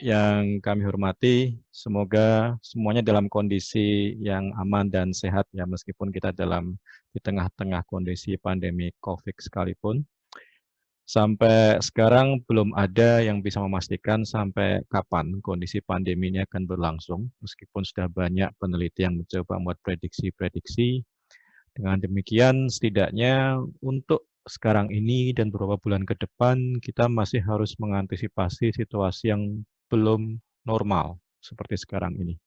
yang kami hormati, semoga semuanya dalam kondisi yang aman dan sehat ya, meskipun kita di tengah-tengah kondisi pandemi COVID sekalipun. Sampai sekarang belum ada yang bisa memastikan sampai kapan kondisi pandemi ini akan berlangsung, meskipun sudah banyak peneliti yang mencoba membuat prediksi-prediksi. Dengan demikian, setidaknya untuk sekarang ini dan beberapa bulan ke depan, kita masih harus mengantisipasi situasi yang belum normal seperti sekarang ini.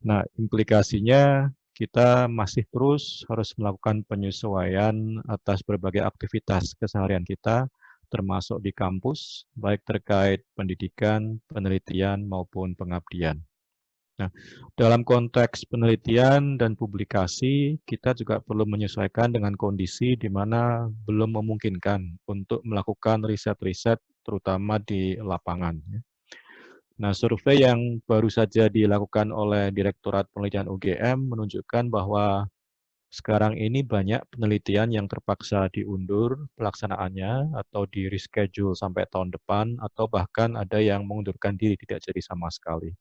Nah, implikasinya kita masih terus harus melakukan penyesuaian atas berbagai aktivitas keseharian kita, termasuk di kampus, baik terkait pendidikan, penelitian, maupun pengabdian. Nah, dalam konteks penelitian dan publikasi, kita juga perlu menyesuaikan dengan kondisi di mana belum memungkinkan untuk melakukan riset-riset, terutama di lapangan. Nah, survei yang baru saja dilakukan oleh Direktorat Penelitian UGM menunjukkan bahwa sekarang ini banyak penelitian yang terpaksa diundur pelaksanaannya atau di reschedule sampai tahun depan, atau bahkan ada yang mengundurkan diri tidak jadi sama sekali.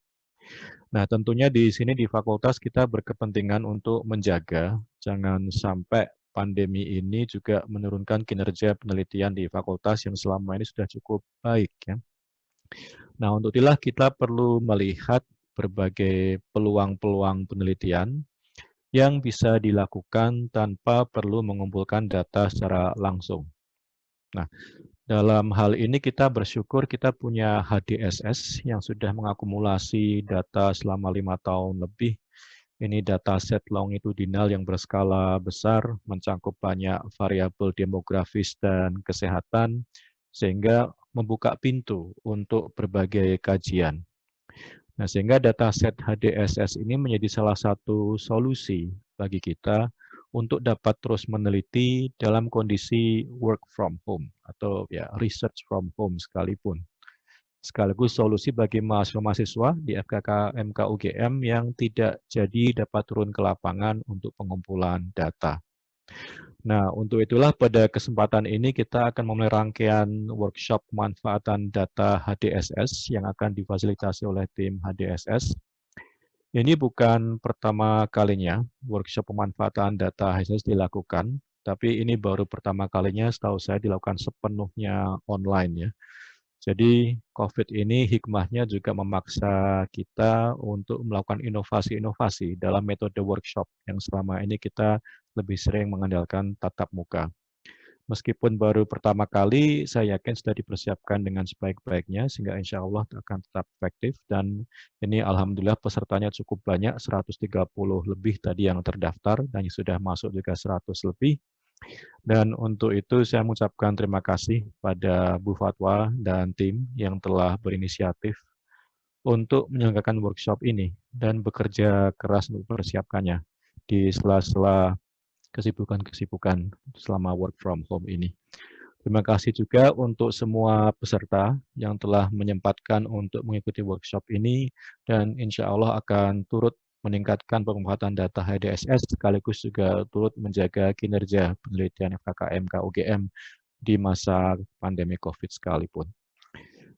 Nah, tentunya di sini di fakultas kita berkepentingan untuk menjaga jangan sampai pandemi ini juga menurunkan kinerja penelitian di fakultas yang selama ini sudah cukup baik ya. Nah, untuk itulah kita perlu melihat berbagai peluang-peluang penelitian yang bisa dilakukan tanpa perlu mengumpulkan data secara langsung. Nah, dalam hal ini kita bersyukur kita punya HDSS yang sudah mengakumulasi data selama 5 tahun lebih. Ini dataset longitudinal yang berskala besar, mencakup banyak variabel demografis dan kesehatan, sehingga membuka pintu untuk berbagai kajian. Nah, sehingga dataset HDSS ini menjadi salah satu solusi bagi kita untuk dapat terus meneliti dalam kondisi work from home atau ya research from home sekalipun. Sekaligus solusi bagi mahasiswa-mahasiswa di FKK MKUGM yang tidak jadi dapat turun ke lapangan untuk pengumpulan data. Nah, untuk itulah pada kesempatan ini kita akan memulai rangkaian workshop pemanfaatan data HDSS yang akan difasilitasi oleh tim HDSS. Ini bukan pertama kalinya workshop pemanfaatan data HDSS dilakukan, tapi ini baru pertama kalinya setahu saya dilakukan sepenuhnya online ya. Jadi COVID ini hikmahnya juga memaksa kita untuk melakukan inovasi-inovasi dalam metode workshop yang selama ini kita lebih sering mengandalkan tatap muka. Meskipun baru pertama kali, saya yakin sudah dipersiapkan dengan sebaik-baiknya sehingga insya Allah akan tetap efektif dan ini alhamdulillah pesertanya cukup banyak, 130 lebih tadi yang terdaftar dan yang sudah masuk juga 100 lebih. Dan untuk itu saya mengucapkan terima kasih pada Bu Fatwa dan tim yang telah berinisiatif untuk menyelenggarakan workshop ini dan bekerja keras untuk mempersiapkannya di sela-sela kesibukan-kesibukan selama work from home ini. Terima kasih juga untuk semua peserta yang telah menyempatkan untuk mengikuti workshop ini dan insya Allah akan turut meningkatkan pemanfaatan data HDSS sekaligus juga turut menjaga kinerja penelitian FKKM KUGM di masa pandemi COVID sekalipun.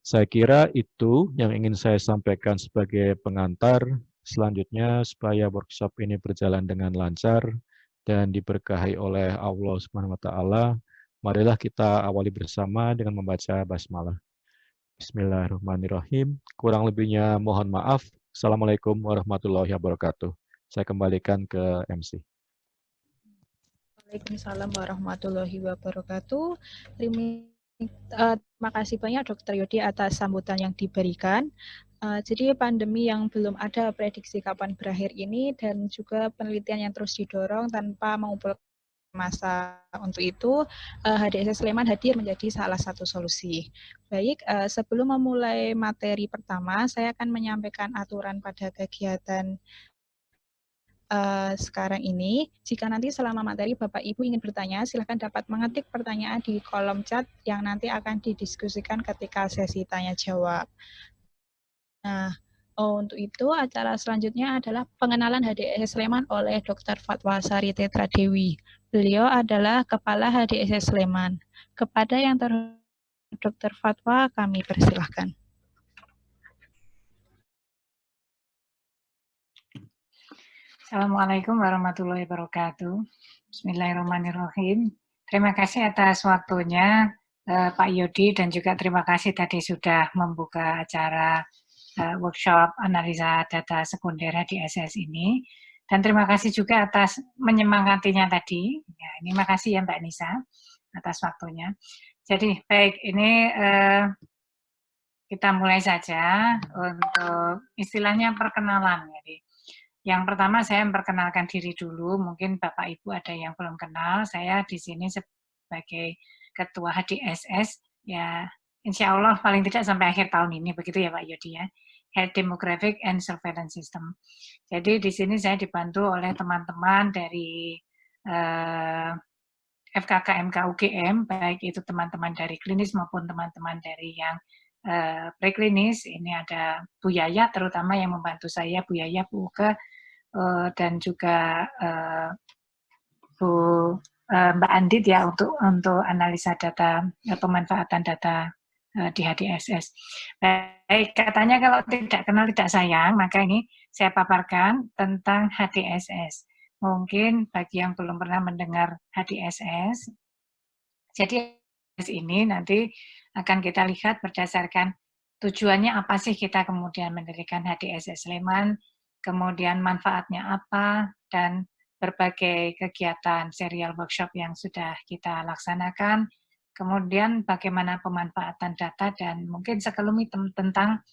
Saya kira itu yang ingin saya sampaikan sebagai pengantar. Selanjutnya, supaya workshop ini berjalan dengan lancar dan diberkahi oleh Allah Subhanahu wa Ta'ala, marilah kita awali bersama dengan membaca basmalah. Bismillahirrahmanirrahim. Kurang lebihnya mohon maaf. Assalamualaikum warahmatullahi wabarakatuh. Saya kembalikan ke MC. Waalaikumsalam warahmatullahi wabarakatuh. Terima kasih banyak Dr. Yodi atas sambutan yang diberikan. Jadi pandemi yang belum ada prediksi kapan berakhir ini dan juga penelitian yang terus didorong tanpa mengumpulkan masa untuk itu, HDSS Sleman hadir menjadi salah satu solusi. Baik, sebelum memulai materi pertama, saya akan menyampaikan aturan pada kegiatan sekarang ini. Jika nanti selama materi Bapak Ibu ingin bertanya, silakan dapat mengetik pertanyaan di kolom chat yang nanti akan didiskusikan ketika sesi tanya jawab. Nah, untuk itu acara selanjutnya adalah pengenalan HDSS Sleman oleh Dr. Fatwa Sari Tetradewi. Beliau adalah Kepala HDSS Sleman. Kepada yang terhormat Dr. Fatwa, kami persilahkan. Assalamualaikum warahmatullahi wabarakatuh. Bismillahirrahmanirrahim. Terima kasih atas waktunya Pak Yodi, dan juga terima kasih tadi sudah membuka acara workshop analisa data sekunder HDSS ini. Dan terima kasih juga atas menyemangatinya tadi. Ya, ini makasih ya Mbak Nisa atas waktunya. Jadi baik, ini kita mulai saja untuk istilahnya perkenalan. Jadi yang pertama saya memperkenalkan diri dulu, mungkin Bapak Ibu ada yang belum kenal, saya di sini sebagai Ketua HDSS, ya insya Allah paling tidak sampai akhir tahun ini, begitu ya Pak Yodi ya, Health Demographic and Surveillance System. Jadi di sini saya dibantu oleh teman-teman dari FKKMK UGM, baik itu teman-teman dari klinis maupun teman-teman dari yang preklinis. Ini ada Bu Yaya terutama yang membantu saya, Bu Yaya, Bu Uke, dan juga Bu Mbak Andit ya untuk analisa data, pemanfaatan data di HDSS. Baik, katanya kalau tidak kenal tidak sayang, maka ini saya paparkan tentang HDSS. Mungkin bagi yang belum pernah mendengar HDSS, jadi ini nanti akan kita lihat berdasarkan tujuannya apa sih kita kemudian mendirikan HDSS Sleman, kemudian manfaatnya apa, dan berbagai kegiatan serial workshop yang sudah kita laksanakan, kemudian bagaimana pemanfaatan data, dan mungkin sekelumit tentang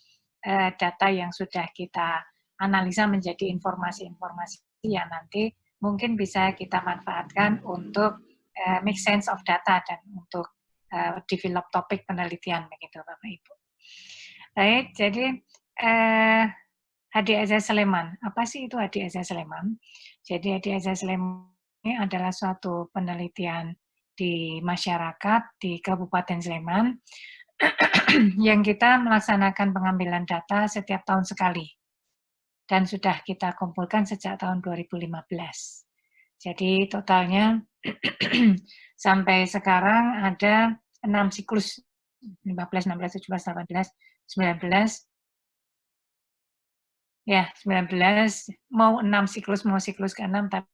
data yang sudah kita analisa menjadi informasi-informasi yang nanti mungkin bisa kita manfaatkan untuk make sense of data dan untuk develop topik penelitian begitu Bapak Ibu. Baik, jadi HDSS Sleman. Apa sih itu HDSS Sleman? Jadi HDSS Sleman ini adalah suatu penelitian di masyarakat di Kabupaten Sleman yang kita melaksanakan pengambilan data setiap tahun sekali. Dan sudah kita kumpulkan sejak tahun 2015. Jadi totalnya sampai sekarang ada 6 siklus, 15, 16, 17, 18, 19, ya 19, mau 6 siklus, mau siklus ke-6, tapi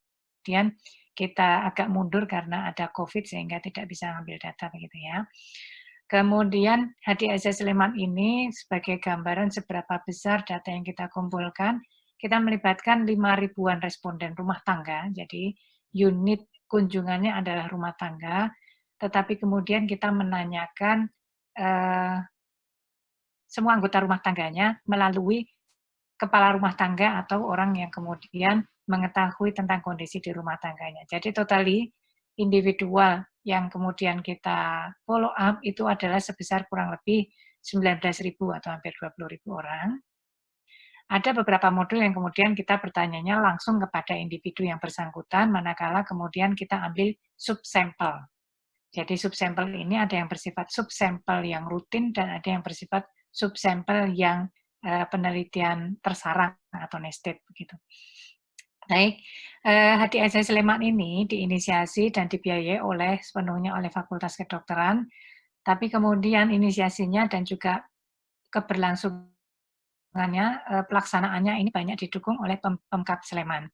kemudian kita agak mundur karena ada COVID sehingga tidak bisa ambil data begitu ya. Kemudian HDSS Sleman ini sebagai gambaran seberapa besar data yang kita kumpulkan, kita melibatkan 5.000-an responden rumah tangga, jadi unit kunjungannya adalah rumah tangga, tetapi kemudian kita menanyakan semua anggota rumah tangganya melalui kepala rumah tangga atau orang yang kemudian mengetahui tentang kondisi di rumah tangganya. Jadi totally individual yang kemudian kita follow up itu adalah sebesar kurang lebih 19.000 atau hampir 20.000 orang. Ada beberapa modul yang kemudian kita bertanyanya langsung kepada individu yang bersangkutan, manakala kemudian kita ambil subsampel. Jadi subsampel ini ada yang bersifat subsampel yang rutin dan ada yang bersifat subsampel yang penelitian tersarang atau nested begitu. Baik, HDSS Sleman ini diinisiasi dan dibiayai oleh sepenuhnya oleh Fakultas Kedokteran, tapi kemudian inisiasinya dan juga keberlangsungannya, pelaksanaannya ini banyak didukung oleh Pemkab Sleman.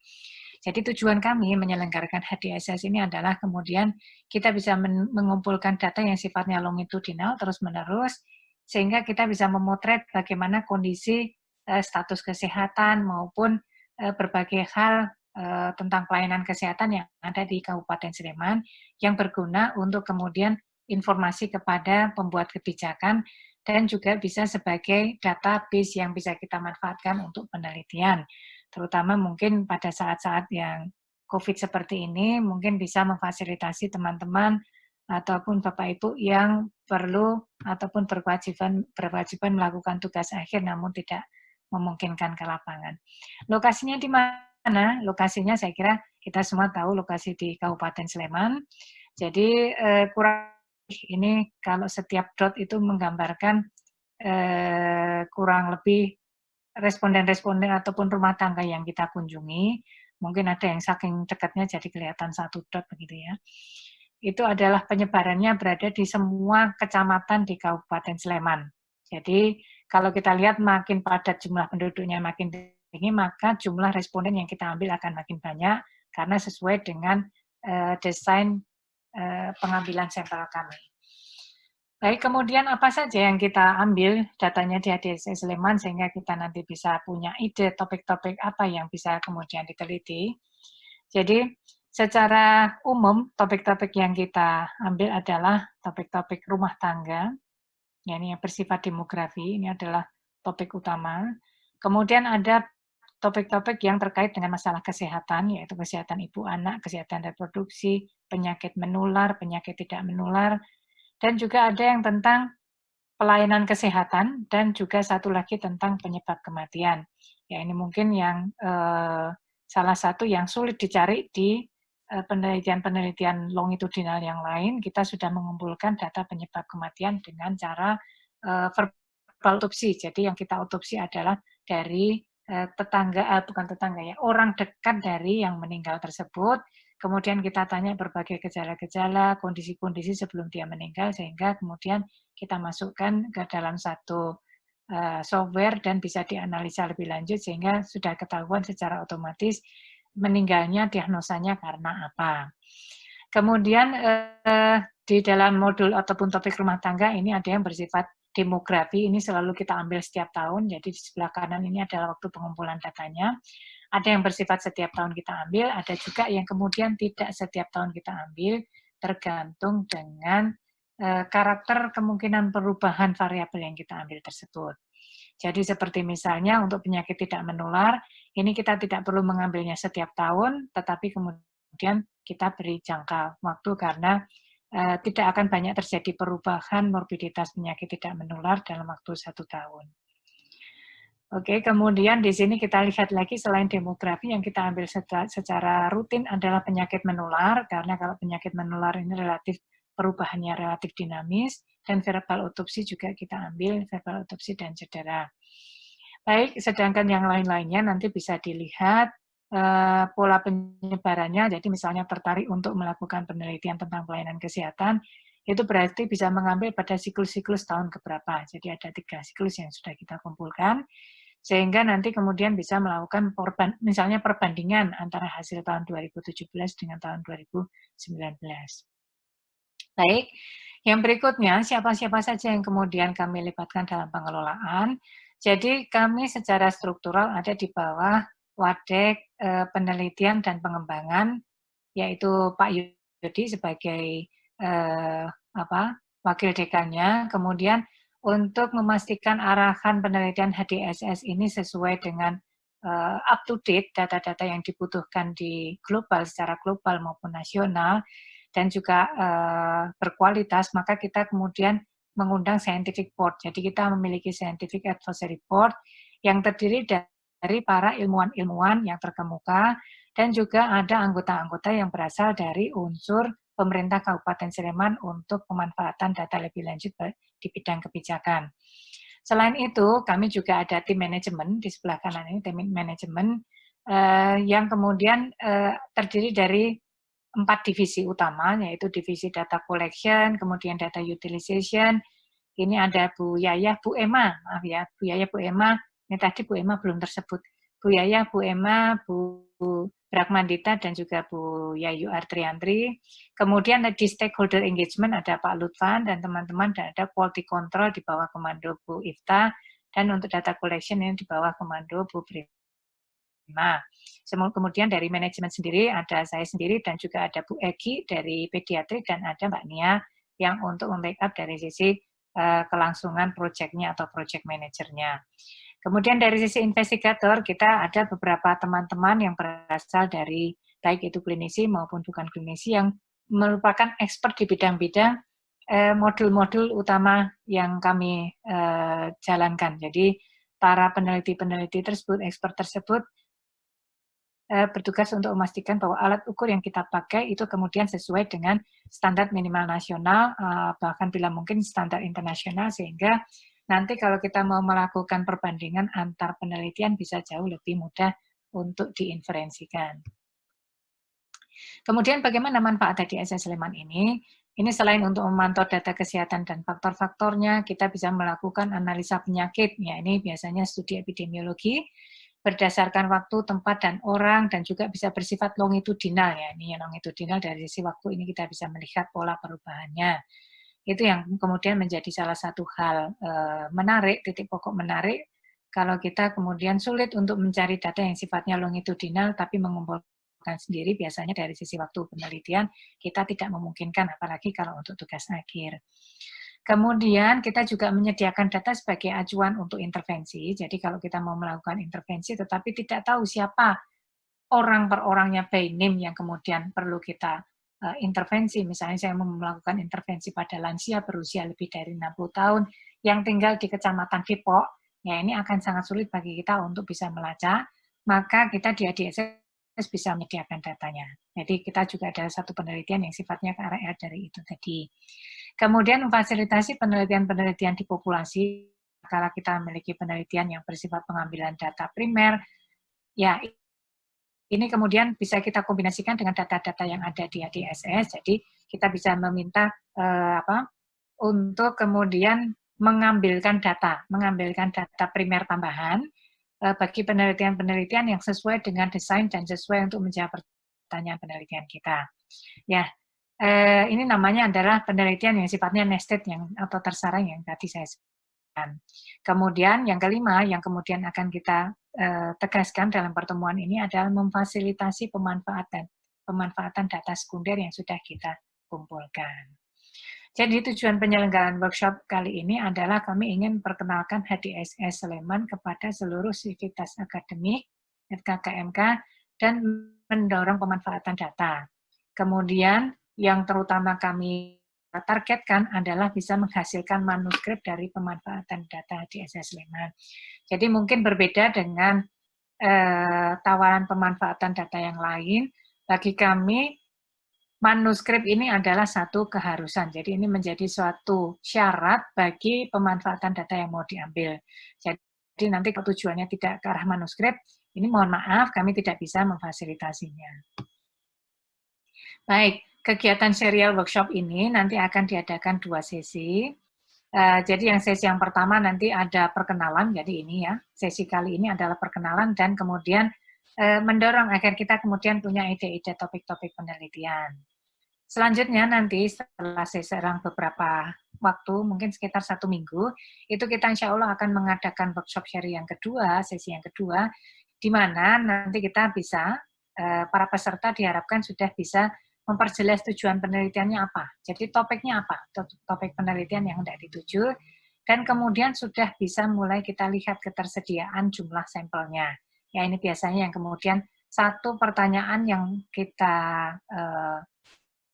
Jadi tujuan kami menyelenggarakan HDSS ini adalah kemudian kita bisa mengumpulkan data yang sifatnya longitudinal terus-menerus, sehingga kita bisa memotret bagaimana kondisi status kesehatan maupun berbagai hal tentang pelayanan kesehatan yang ada di Kabupaten Sleman yang berguna untuk kemudian informasi kepada pembuat kebijakan dan juga bisa sebagai database yang bisa kita manfaatkan untuk penelitian. Terutama mungkin pada saat-saat yang COVID seperti ini, mungkin bisa memfasilitasi teman-teman ataupun Bapak Ibu yang perlu ataupun berkewajiban melakukan tugas akhir namun tidak memungkinkan ke lapangan. Lokasinya di mana? Lokasinya saya kira kita semua tahu lokasi di Kabupaten Sleman. Jadi kurang ini kalau setiap dot itu menggambarkan kurang lebih responden-responden ataupun rumah tangga yang kita kunjungi. Mungkin ada yang saking dekatnya jadi kelihatan satu dot begitu ya. Itu adalah penyebarannya berada di semua kecamatan di Kabupaten Sleman. Jadi kalau kita lihat makin padat jumlah penduduknya, makin maka jumlah responden yang kita ambil akan makin banyak karena sesuai dengan desain pengambilan sampel kami. Baik, kemudian apa saja yang kita ambil datanya di HDSS Sleman sehingga kita nanti bisa punya ide topik-topik apa yang bisa kemudian diteliti. Jadi secara umum topik-topik yang kita ambil adalah topik-topik rumah tangga, ya, ini yang bersifat demografi, ini adalah topik utama. Kemudian ada topik-topik yang terkait dengan masalah kesehatan, yaitu kesehatan ibu anak, kesehatan reproduksi, penyakit menular, penyakit tidak menular, dan juga ada yang tentang pelayanan kesehatan, dan juga satu lagi tentang penyebab kematian. Ya, ini mungkin yang salah satu yang sulit dicari di penelitian-penelitian longitudinal yang lain. Kita sudah mengumpulkan data penyebab kematian dengan cara verbal otopsi. Jadi yang kita otopsi adalah dari bukan tetangga ya, orang dekat dari yang meninggal tersebut. Kemudian kita tanya berbagai gejala-gejala, kondisi-kondisi sebelum dia meninggal, sehingga kemudian kita masukkan ke dalam satu software dan bisa dianalisa lebih lanjut, sehingga sudah ketahuan secara otomatis meninggalnya diagnosanya karena apa. Kemudian di dalam modul ataupun topik rumah tangga ini ada yang bersifat demografi, ini selalu kita ambil setiap tahun, jadi di sebelah kanan ini adalah waktu pengumpulan datanya. Ada yang bersifat setiap tahun kita ambil, ada juga yang kemudian tidak setiap tahun kita ambil, tergantung dengan karakter kemungkinan perubahan variabel yang kita ambil tersebut. Jadi seperti misalnya untuk penyakit tidak menular, ini kita tidak perlu mengambilnya setiap tahun, tetapi kemudian kita beri jangka waktu karena tidak akan banyak terjadi perubahan morbiditas penyakit tidak menular dalam waktu 1 tahun. Oke, kemudian di sini kita lihat lagi selain demografi yang kita ambil secara rutin adalah penyakit menular, karena kalau penyakit menular ini relatif perubahannya relatif dinamis, dan verbal otopsi juga kita ambil, verbal otopsi dan cedera. Baik, sedangkan yang lain-lainnya nanti bisa dilihat pola penyebarannya, jadi misalnya tertarik untuk melakukan penelitian tentang pelayanan kesehatan, itu berarti bisa mengambil pada siklus-siklus tahun keberapa. Jadi ada 3 siklus yang sudah kita kumpulkan, sehingga nanti kemudian bisa melakukan misalnya perbandingan antara hasil tahun 2017 dengan tahun 2019. Baik, yang berikutnya siapa-siapa saja yang kemudian kami libatkan dalam pengelolaan. Jadi kami secara struktural ada di bawah Wadek Penelitian dan Pengembangan, yaitu Pak Yudi sebagai wakil dekannya. Kemudian untuk memastikan arahan penelitian HDSS ini sesuai dengan up to date data-data yang dibutuhkan di global, secara global maupun nasional, dan juga berkualitas, maka kita kemudian mengundang scientific board. Jadi kita memiliki scientific advisory board yang terdiri dari para ilmuwan-ilmuwan yang terkemuka, dan juga ada anggota-anggota yang berasal dari unsur pemerintah Kabupaten Sleman untuk pemanfaatan data lebih lanjut di bidang kebijakan. Selain itu, kami juga ada tim manajemen di sebelah kanan ini, tim manajemen yang kemudian terdiri dari 4 divisi utama, yaitu divisi data collection, kemudian data utilization. Ini ada Bu Yayah, Bu Emma, maaf ya, Bu Yayah, Bu Emma. Ini tadi Bu Emma belum tersebut. Bu Yayah, Bu Emma, Bu Brakmandita, dan juga Bu Yayu Artriantri. Kemudian di stakeholder engagement ada Pak Lutfan dan teman-teman, dan ada quality control di bawah komando Bu Ifta, dan untuk data collection ini di bawah komando Bu Prima. Kemudian dari manajemen sendiri ada saya sendiri, dan juga ada Bu Egi dari pediatri, dan ada Mbak Nia yang untuk membackup dari sisi kelangsungan proyeknya atau project manajernya. Kemudian dari sisi investigator, kita ada beberapa teman-teman yang berasal dari baik itu klinisi maupun bukan klinisi yang merupakan expert di bidang-bidang modul-modul utama yang kami jalankan. Jadi para peneliti-peneliti tersebut, expert tersebut bertugas untuk memastikan bahwa alat ukur yang kita pakai itu kemudian sesuai dengan standar minimal nasional, bahkan bila mungkin standar internasional, sehingga nanti kalau kita mau melakukan perbandingan antar penelitian bisa jauh lebih mudah untuk diinferensikan. Kemudian bagaimana manfaat HDSS Sleman ini? Ini selain untuk memantau data kesehatan dan faktor-faktornya, kita bisa melakukan analisa penyakit. Ya, ini biasanya studi epidemiologi. berdasarkan waktu, tempat, dan orang, dan juga bisa bersifat longitudinal ya. Ini yang longitudinal dari sisi waktu ini kita bisa melihat pola perubahannya. Itu yang kemudian menjadi salah satu hal menarik, titik pokok menarik, kalau kita kemudian sulit untuk mencari data yang sifatnya longitudinal, tapi mengumpulkan sendiri biasanya dari sisi waktu penelitian, kita tidak memungkinkan, apalagi kalau untuk tugas akhir. Kemudian kita juga menyediakan data sebagai acuan untuk intervensi. Jadi kalau kita mau melakukan intervensi tetapi tidak tahu siapa orang per orangnya by name yang kemudian perlu kita intervensi. Misalnya saya mau melakukan intervensi pada lansia berusia lebih dari 60 tahun yang tinggal di Kecamatan Depok, ya ini akan sangat sulit bagi kita untuk bisa melacak, maka kita di ADSS bisa menyediakan datanya. Jadi kita juga ada satu penelitian yang sifatnya ke arah dari itu tadi. Kemudian memfasilitasi penelitian-penelitian di populasi, kalau kita memiliki penelitian yang bersifat pengambilan data primer, ya ini kemudian bisa kita kombinasikan dengan data-data yang ada di ADSS, jadi kita bisa meminta untuk kemudian mengambilkan data primer tambahan bagi penelitian-penelitian yang sesuai dengan desain dan sesuai untuk menjawab pertanyaan penelitian kita. Ya, ini namanya adalah penelitian yang sifatnya nested atau tersarang yang tadi saya sebutkan. Kemudian yang kelima yang kemudian akan kita tegaskan dalam pertemuan ini adalah memfasilitasi pemanfaatan data sekunder yang sudah kita kumpulkan. Jadi tujuan penyelenggaraan workshop kali ini adalah kami ingin perkenalkan HDSS Sleman kepada seluruh sivitas akademik, FKKMK, dan mendorong pemanfaatan data. Kemudian yang terutama kami targetkan adalah bisa menghasilkan manuskrip dari pemanfaatan data HDSS Sleman. Jadi mungkin berbeda dengan tawaran pemanfaatan data yang lain, bagi kami manuskrip ini adalah satu keharusan. Jadi ini menjadi suatu syarat bagi pemanfaatan data yang mau diambil. Jadi nanti kalau tujuannya tidak ke arah manuskrip, ini mohon maaf kami tidak bisa memfasilitasinya. Baik, kegiatan serial workshop ini nanti akan diadakan 2 sesi. Jadi yang sesi yang pertama nanti ada perkenalan, jadi ini ya, sesi kali ini adalah perkenalan dan kemudian mendorong agar kita kemudian punya ide-ide topik-topik penelitian. Selanjutnya nanti setelah seserang beberapa waktu, mungkin sekitar 1 minggu, itu kita insya Allah akan mengadakan workshop seri yang kedua, sesi yang kedua, di mana nanti kita bisa, para peserta diharapkan sudah bisa memperjelas tujuan penelitiannya apa. Jadi topiknya apa, topik penelitian yang hendak dituju, dan kemudian sudah bisa mulai kita lihat ketersediaan jumlah sampelnya. Ya ini biasanya yang kemudian satu pertanyaan yang kita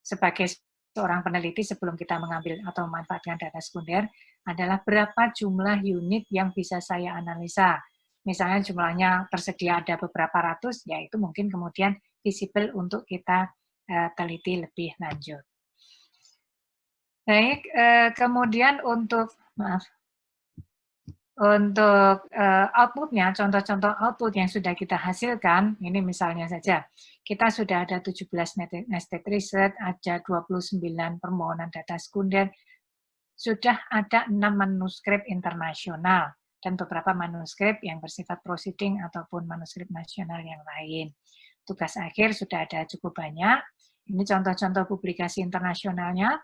sebagai seorang peneliti sebelum kita mengambil atau memanfaatkan data sekunder adalah berapa jumlah unit yang bisa saya analisa. Misalnya jumlahnya tersedia ada beberapa ratus, ya itu mungkin kemudian visible untuk kita teliti lebih lanjut. Baik, kemudian untuk output-nya, contoh-contoh output yang sudah kita hasilkan, ini misalnya saja, kita sudah ada 17 nested research, ada 29 permohonan data sekunder, sudah ada 6 manuskrip internasional, dan beberapa manuskrip yang bersifat proceeding ataupun manuskrip nasional yang lain. Tugas akhir sudah ada cukup banyak, ini contoh-contoh publikasi internasionalnya,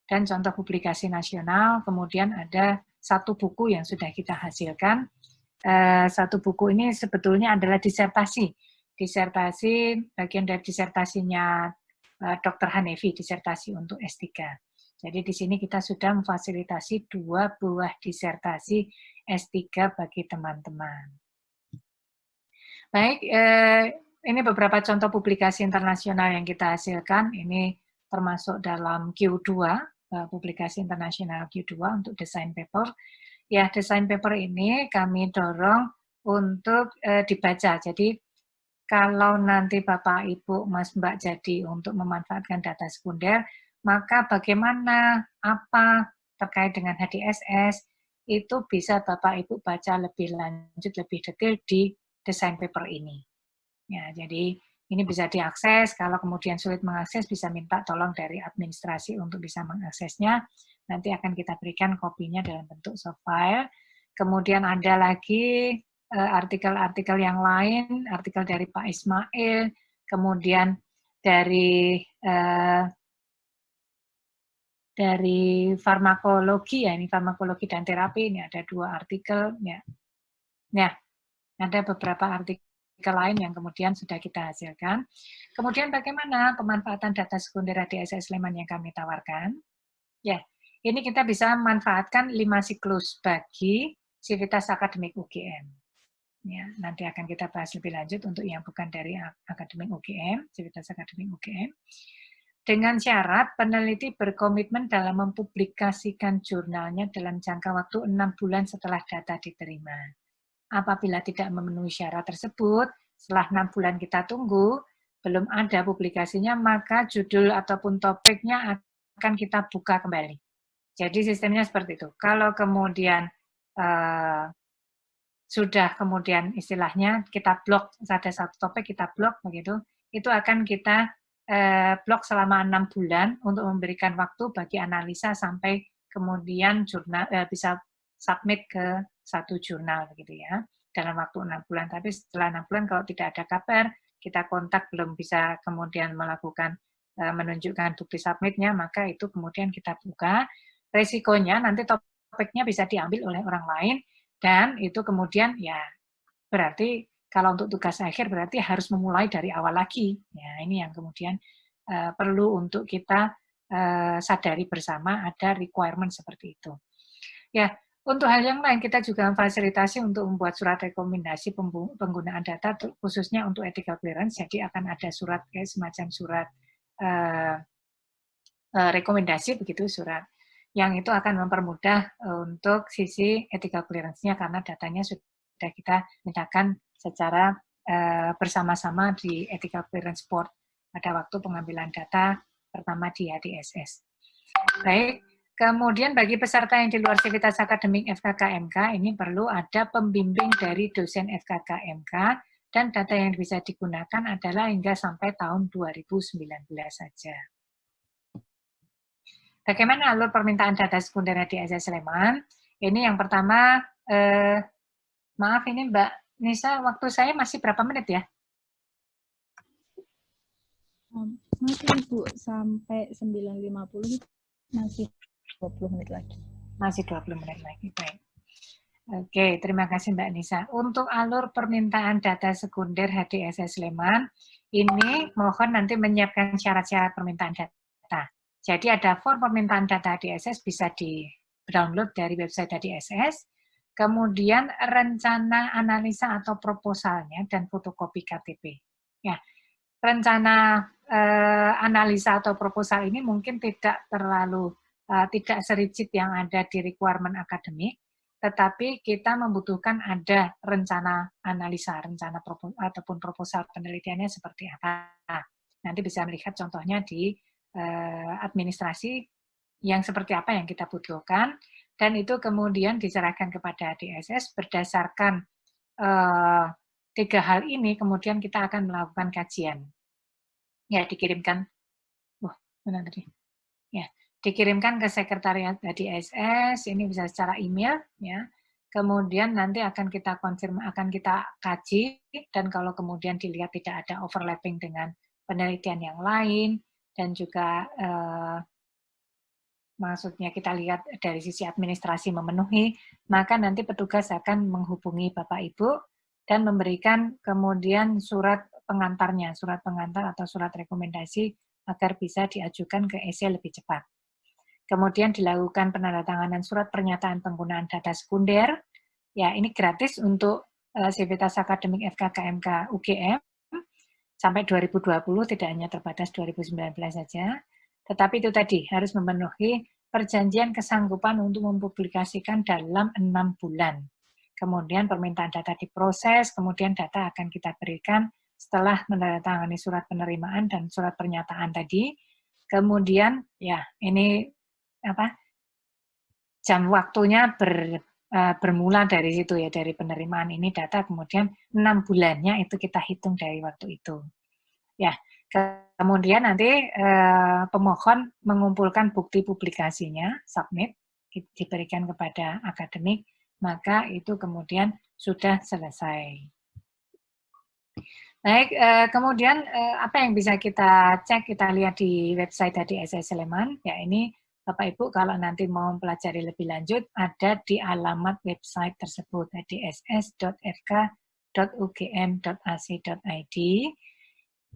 dan contoh publikasi nasional, kemudian ada 1 buku yang sudah kita hasilkan. 1 buku ini sebetulnya adalah disertasi. Disertasi, bagian dari disertasinya Dr. Hanefi, disertasi untuk S3. Jadi di sini kita sudah memfasilitasi 2 buah disertasi S3 bagi teman-teman. Baik, ini beberapa contoh publikasi internasional yang kita hasilkan. Ini termasuk dalam Q2, publikasi internasional Q2 untuk desain paper. Ya, desain paper ini kami dorong untuk dibaca. Jadi, kalau nanti Bapak, Ibu, Mas, Mbak jadi untuk memanfaatkan data sekunder, maka bagaimana, apa terkait dengan HDSS, itu bisa Bapak, Ibu baca lebih lanjut, lebih detail di desain paper ini. Ya, jadi ini bisa diakses, kalau kemudian sulit mengakses bisa minta tolong dari administrasi untuk bisa mengaksesnya, nanti akan kita berikan kopinya dalam bentuk soft file. Kemudian ada lagi artikel-artikel yang lain, artikel dari Pak Ismail, kemudian dari farmakologi ya, ini farmakologi dan terapi, ini ada 2 artikel ya. Nah, ada beberapa artikel lain yang kemudian sudah kita hasilkan. Kemudian bagaimana pemanfaatan data sekunder HDSS Sleman yang kami tawarkan? Ya, ini kita bisa manfaatkan 5 siklus bagi Sivitas Akademik UGM. Ya, nanti akan kita bahas lebih lanjut untuk yang bukan dari Akademik UGM, Sivitas Akademik UGM. Dengan syarat peneliti berkomitmen dalam mempublikasikan jurnalnya dalam jangka waktu 6 bulan setelah data diterima. Apabila tidak memenuhi syarat tersebut, setelah 6 bulan kita tunggu, belum ada publikasinya, maka judul ataupun topiknya akan kita buka kembali. Jadi sistemnya seperti itu. Kalau kemudian sudah kemudian istilahnya kita blok, ada satu topik kita blok begitu, itu akan kita blok selama 6 bulan untuk memberikan waktu bagi analisa sampai kemudian jurnal bisa submit ke satu jurnal begitu ya, dalam waktu 6 bulan. Tapi setelah 6 bulan kalau tidak ada kabar, kita kontak belum bisa kemudian melakukan menunjukkan bukti submitnya, maka itu kemudian kita buka. Resikonya nanti topiknya bisa diambil oleh orang lain, dan itu kemudian ya berarti kalau untuk tugas akhir berarti harus memulai dari awal lagi. Ya, ini yang kemudian perlu untuk kita sadari bersama, ada requirement seperti itu. Ya, untuk hal yang lain kita juga memfasilitasi untuk membuat surat rekomendasi penggunaan data khususnya untuk ethical clearance. Jadi akan ada surat kayak semacam surat rekomendasi begitu, surat yang itu akan mempermudah untuk sisi ethical clearance-nya karena datanya sudah kita mintakan secara bersama-sama di Ethical Clearance Board pada waktu pengambilan data pertama di HDSS. Baik, kemudian bagi peserta yang di luar Sivitas Akademik FKKMK, ini perlu ada pembimbing dari dosen FKKMK, dan data yang bisa digunakan adalah hingga sampai tahun 2019 saja. Bagaimana alur permintaan data sekunder HDSS Sleman? Ini yang pertama, maaf ini Mbak Nisa, waktu saya masih berapa menit ya? Masih Bu, sampai 9.50 masih 20 menit lagi. Masih 20 menit lagi, baik. Oke, terima kasih Mbak Nisa. Untuk alur permintaan data sekunder HDSS Sleman, ini mohon nanti menyiapkan syarat-syarat permintaan data. Jadi ada form permintaan data HDSS bisa di-download dari website HDSS, kemudian rencana analisa atau proposalnya dan fotokopi KTP. Ya, rencana analisa atau proposal ini mungkin tidak terlalu tidak serigid yang ada di requirement akademik, tetapi kita membutuhkan ada rencana analisa, rencana ataupun proposal penelitiannya seperti apa. Nanti bisa melihat contohnya di administrasi yang seperti apa yang kita butuhkan, dan itu kemudian diserahkan kepada HDSS berdasarkan 3 hal ini, kemudian kita akan melakukan kajian. Ya, dikirimkan, benar tadi. Ya, dikirimkan ke sekretariat HDSS, ini bisa secara email, ya. Kemudian nanti akan kita konfirmasi, akan kita kaji, dan kalau kemudian dilihat tidak ada overlapping dengan penelitian yang lain, dan juga maksudnya kita lihat dari sisi administrasi memenuhi, maka nanti petugas akan menghubungi Bapak Ibu dan memberikan kemudian surat pengantarnya, surat pengantar atau surat rekomendasi agar bisa diajukan ke EC lebih cepat. Kemudian dilakukan penandatanganan surat pernyataan penggunaan data sekunder. Ya, ini gratis untuk Sivitas Akademik FKKMK UGM sampai 2020, tidak hanya terbatas 2019 saja. Tetapi itu tadi, harus memenuhi perjanjian kesanggupan untuk mempublikasikan dalam 6 bulan. Kemudian permintaan data diproses, kemudian data akan kita berikan setelah menandatangani surat penerimaan dan surat pernyataan tadi. Kemudian, ya ini jam waktunya bermula dari situ ya, dari penerimaan ini data, kemudian 6 bulannya itu kita hitung dari waktu itu. Ya, kemudian nanti pemohon mengumpulkan bukti publikasinya, submit, diberikan kepada akademik. maka itu kemudian sudah selesai. Baik, kemudian apa yang bisa kita cek, kita lihat di website HDSS Sleman, ya ini Bapak Ibu kalau nanti mau mempelajari lebih lanjut, ada di alamat website tersebut, hdss.rk.ugm.ac.id.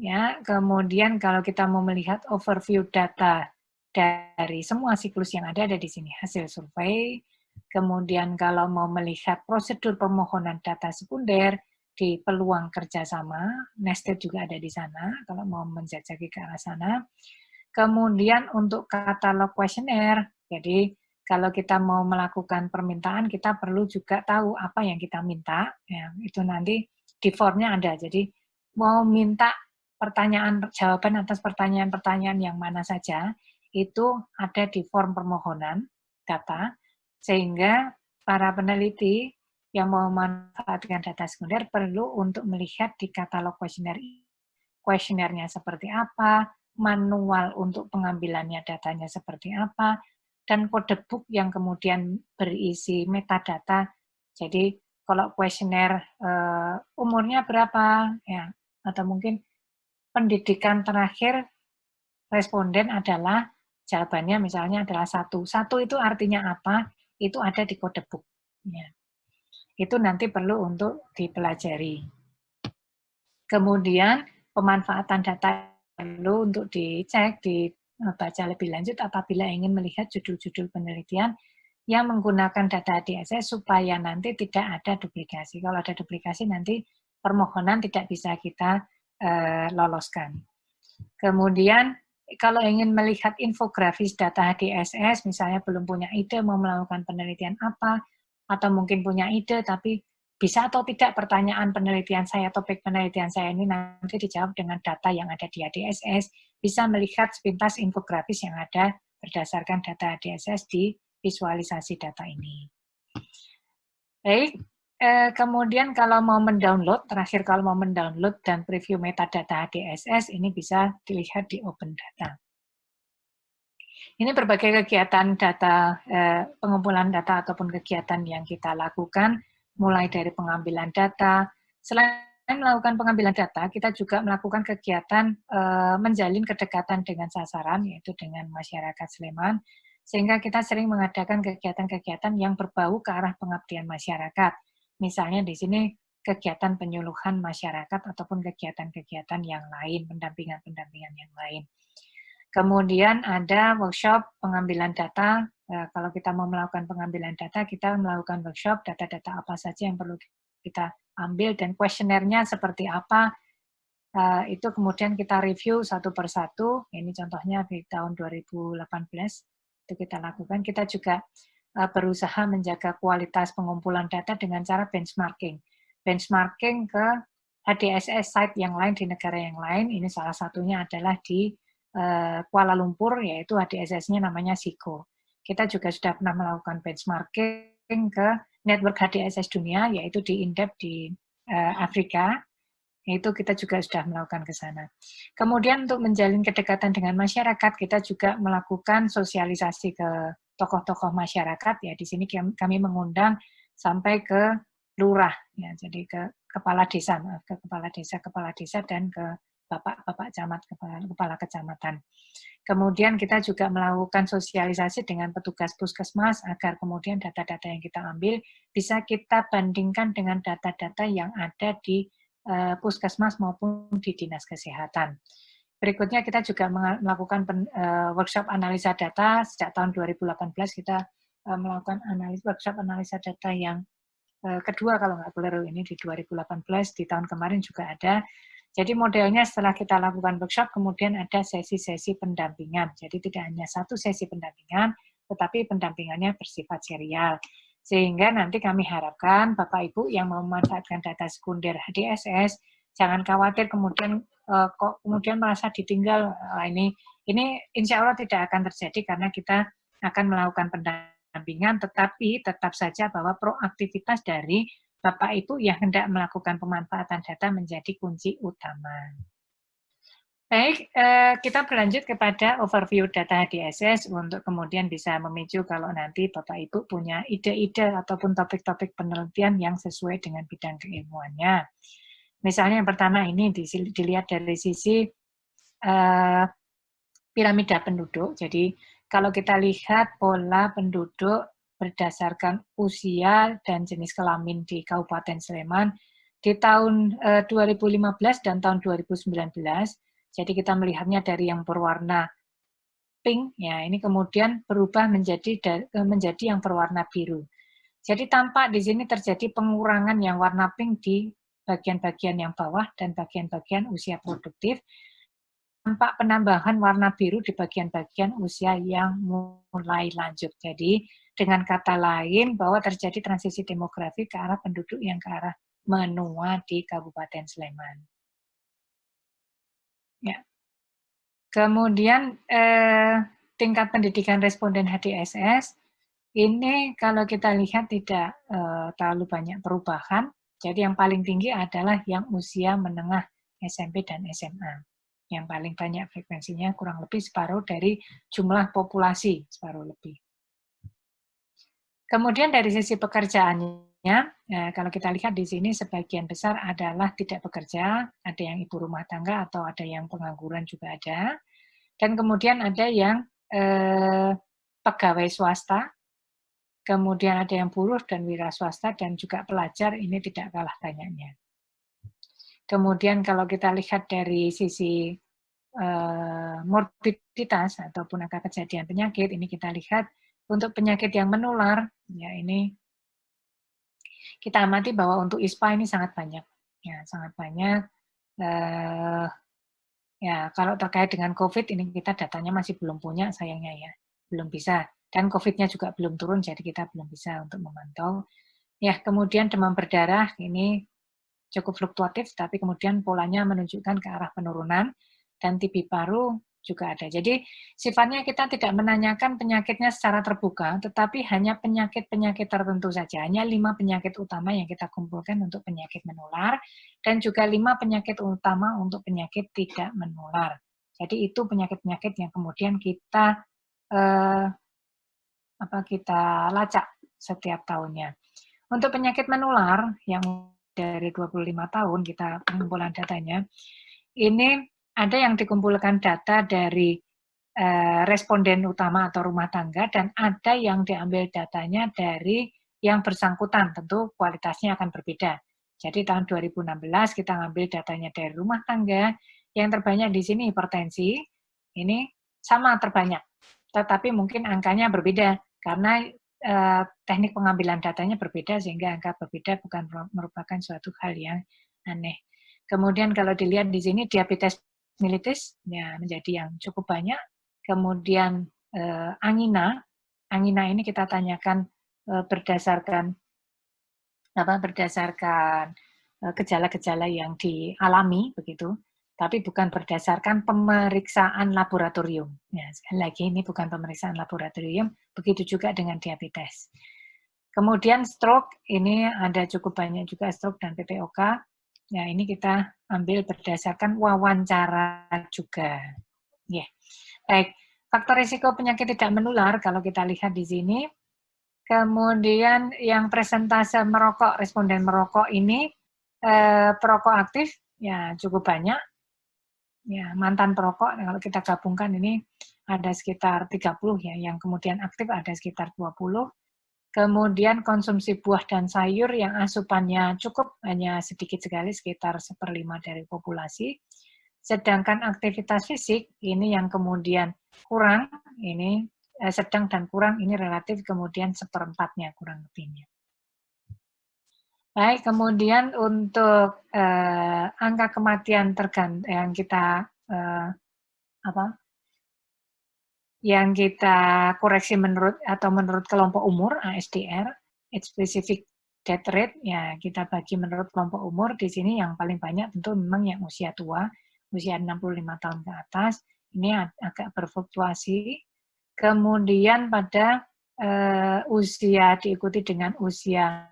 Ya, kemudian kalau kita mau melihat overview data dari semua siklus yang ada di sini, hasil survei. Kemudian kalau mau melihat prosedur permohonan data sekunder, di peluang kerjasama, nested juga ada di sana, kalau mau menjajaki ke arah sana. Kemudian untuk katalog kuesioner, jadi kalau kita mau melakukan permintaan, kita perlu juga tahu apa yang kita minta, ya, itu nanti di formnya ada, jadi mau minta pertanyaan, jawaban atas pertanyaan-pertanyaan yang mana saja, itu ada di form permohonan data, sehingga para peneliti yang mau memanfaatkan data sekunder perlu untuk melihat di katalog kuesioner, kuesionernya seperti apa, manual untuk pengambilannya datanya seperti apa, dan kode book yang kemudian berisi metadata. Jadi kalau kuesioner umurnya berapa, ya, atau mungkin pendidikan terakhir responden adalah jawabannya misalnya adalah 1. 1 itu artinya apa? Itu ada di kode book. Ya. Itu nanti perlu untuk dipelajari. Kemudian pemanfaatan data perlu untuk dicek, dibaca lebih lanjut apabila ingin melihat judul-judul penelitian yang menggunakan data HDSS supaya nanti tidak ada duplikasi. Kalau ada duplikasi nanti permohonan tidak bisa kita loloskan. Kemudian kalau ingin melihat infografis data HDSS, misalnya belum punya ide mau melakukan penelitian apa, atau mungkin punya ide tapi bisa atau tidak pertanyaan penelitian saya, topik penelitian saya ini nanti dijawab dengan data yang ada di HDSS, bisa melihat sepintas infografis yang ada berdasarkan data HDSS di visualisasi data ini. Baik, kemudian kalau mau mendownload, terakhir kalau mau mendownload dan preview metadata HDSS, ini bisa dilihat di Open Data. Ini berbagai kegiatan data, pengumpulan data ataupun kegiatan yang kita lakukan, mulai dari pengambilan data. Selain melakukan pengambilan data, kita juga melakukan kegiatan menjalin kedekatan dengan sasaran, yaitu dengan masyarakat Sleman, sehingga kita sering mengadakan kegiatan-kegiatan yang berbau ke arah pengabdian masyarakat. Misalnya di sini kegiatan penyuluhan masyarakat ataupun kegiatan-kegiatan yang lain, pendampingan-pendampingan yang lain. Kemudian ada workshop pengambilan data. Kalau kita mau melakukan pengambilan data, kita melakukan workshop data-data apa saja yang perlu kita ambil dan kuesionernya seperti apa. Itu kemudian kita review satu persatu. Ini contohnya di tahun 2018 itu kita lakukan. Kita juga berusaha menjaga kualitas pengumpulan data dengan cara benchmarking. Benchmarking ke HDSS site yang lain di negara yang lain. Ini salah satunya adalah di Kuala Lumpur, yaitu HDSS-nya namanya SIKO. Kita juga sudah pernah melakukan benchmarking ke network HDSS dunia, yaitu di INDEP di Afrika. Itu kita juga sudah melakukan ke sana. Kemudian untuk menjalin kedekatan dengan masyarakat, kita juga melakukan sosialisasi ke tokoh-tokoh masyarakat. Ya, di sini kami mengundang sampai ke lurah, ya, jadi ke kepala desa, ke kepala desa dan ke bapak-bapak camat, kepala kecamatan. Kemudian kita juga melakukan sosialisasi dengan petugas puskesmas agar kemudian data-data yang kita ambil bisa kita bandingkan dengan data-data yang ada di puskesmas maupun di dinas kesehatan. Berikutnya kita juga melakukan workshop analisa data. Sejak tahun 2018 kita melakukan workshop analisa data yang kedua kalau nggak keliru, ini di 2018, di tahun kemarin juga ada. Jadi modelnya setelah kita lakukan workshop, kemudian ada sesi-sesi pendampingan. Jadi tidak hanya satu sesi pendampingan, tetapi pendampingannya bersifat serial. Sehingga nanti kami harapkan Bapak Ibu yang mau memanfaatkan data sekunder HDSS, jangan khawatir kemudian kok kemudian merasa ditinggal. Ini insya Allah tidak akan terjadi karena kita akan melakukan pendampingan, tetapi tetap saja bahwa proaktivitas dari Bapak Ibu yang hendak melakukan pemanfaatan data menjadi kunci utama. Baik, kita berlanjut kepada overview data HDSS untuk kemudian bisa memicu kalau nanti Bapak Ibu punya ide-ide ataupun topik-topik penelitian yang sesuai dengan bidang keilmuannya. Misalnya yang pertama ini dilihat dari sisi piramida penduduk. Jadi kalau kita lihat pola penduduk berdasarkan usia dan jenis kelamin di Kabupaten Sleman di tahun 2015 dan tahun 2019. Jadi kita melihatnya dari yang berwarna pink, ya ini kemudian berubah menjadi yang berwarna biru. Jadi tampak di sini terjadi pengurangan yang warna pink di bagian-bagian yang bawah dan bagian-bagian usia produktif. Tampak penambahan warna biru di bagian-bagian usia yang mulai lanjut. Jadi dengan kata lain bahwa terjadi transisi demografi ke arah penduduk yang ke arah menua di Kabupaten Sleman. Ya. Kemudian tingkat pendidikan responden HDSS ini kalau kita lihat tidak terlalu banyak perubahan. Jadi yang paling tinggi adalah yang usia menengah SMP dan SMA. Yang paling banyak frekuensinya kurang lebih separuh dari jumlah populasi, separuh lebih. Kemudian dari sisi pekerjaannya, kalau kita lihat di sini sebagian besar adalah tidak bekerja, ada yang ibu rumah tangga atau ada yang pengangguran juga ada. Dan kemudian ada yang pegawai swasta, kemudian ada yang buruh dan wira swasta, dan juga pelajar, ini tidak kalah banyaknya. Kemudian kalau kita lihat dari sisi morbiditas ataupun angka kejadian penyakit, ini kita lihat untuk penyakit yang menular, ya ini kita amati bahwa untuk ISPA ini sangat banyak, ya sangat banyak. Ya kalau terkait dengan COVID ini kita datanya masih belum punya, sayangnya ya, belum bisa. Dan COVID-nya juga belum turun, jadi kita belum bisa untuk memantau. Ya kemudian demam berdarah ini cukup fluktuatif, tapi kemudian polanya menunjukkan ke arah penurunan, dan TB paru juga ada. Jadi sifatnya kita tidak menanyakan penyakitnya secara terbuka, tetapi hanya penyakit-penyakit tertentu saja. Hanya 5 penyakit utama yang kita kumpulkan untuk penyakit menular, dan juga 5 penyakit utama untuk penyakit tidak menular. Jadi itu penyakit-penyakit yang kemudian kita kita lacak setiap tahunnya. Untuk penyakit menular yang dari 25 tahun kita pengumpulan datanya, ini ada yang dikumpulkan data dari responden utama atau rumah tangga, dan ada yang diambil datanya dari yang bersangkutan, tentu kualitasnya akan berbeda. Jadi tahun 2016 kita ngambil datanya dari rumah tangga, yang terbanyak di sini hipertensi, ini sama terbanyak, tetapi mungkin angkanya berbeda, karena teknik pengambilan datanya berbeda, sehingga angka berbeda bukan merupakan suatu hal yang aneh. Kemudian kalau dilihat di sini diabetes mellitus ya menjadi yang cukup banyak. Kemudian angina ini kita tanyakan berdasarkan gejala-gejala yang dialami begitu, tapi bukan berdasarkan pemeriksaan laboratorium. Ya, sekali lagi ini bukan pemeriksaan laboratorium, begitu juga dengan diabetes. Kemudian stroke, ini ada cukup banyak juga stroke dan PPOK. Ya, ini kita ambil berdasarkan wawancara juga. Ya. Baik, faktor risiko penyakit tidak menular kalau kita lihat di sini. Kemudian yang presentase merokok, responden merokok ini perokok aktif ya cukup banyak. Ya, mantan perokok kalau kita gabungkan ini ada sekitar 30 ya, yang kemudian aktif ada sekitar 20. Kemudian konsumsi buah dan sayur yang asupannya cukup, hanya sedikit sekali, sekitar 1/5 dari populasi. Sedangkan aktivitas fisik ini yang kemudian kurang, ini sedang dan kurang, ini relatif kemudian 1/4-nya kurang lebihnya. Baik, kemudian untuk angka kematian yang kita yang kita koreksi menurut kelompok umur ASDR, age specific death rate, ya kita bagi menurut kelompok umur. Di sini yang paling banyak tentu memang yang usia tua, usia 65 tahun ke atas, ini agak berfluktuasi. Kemudian pada usia diikuti dengan usia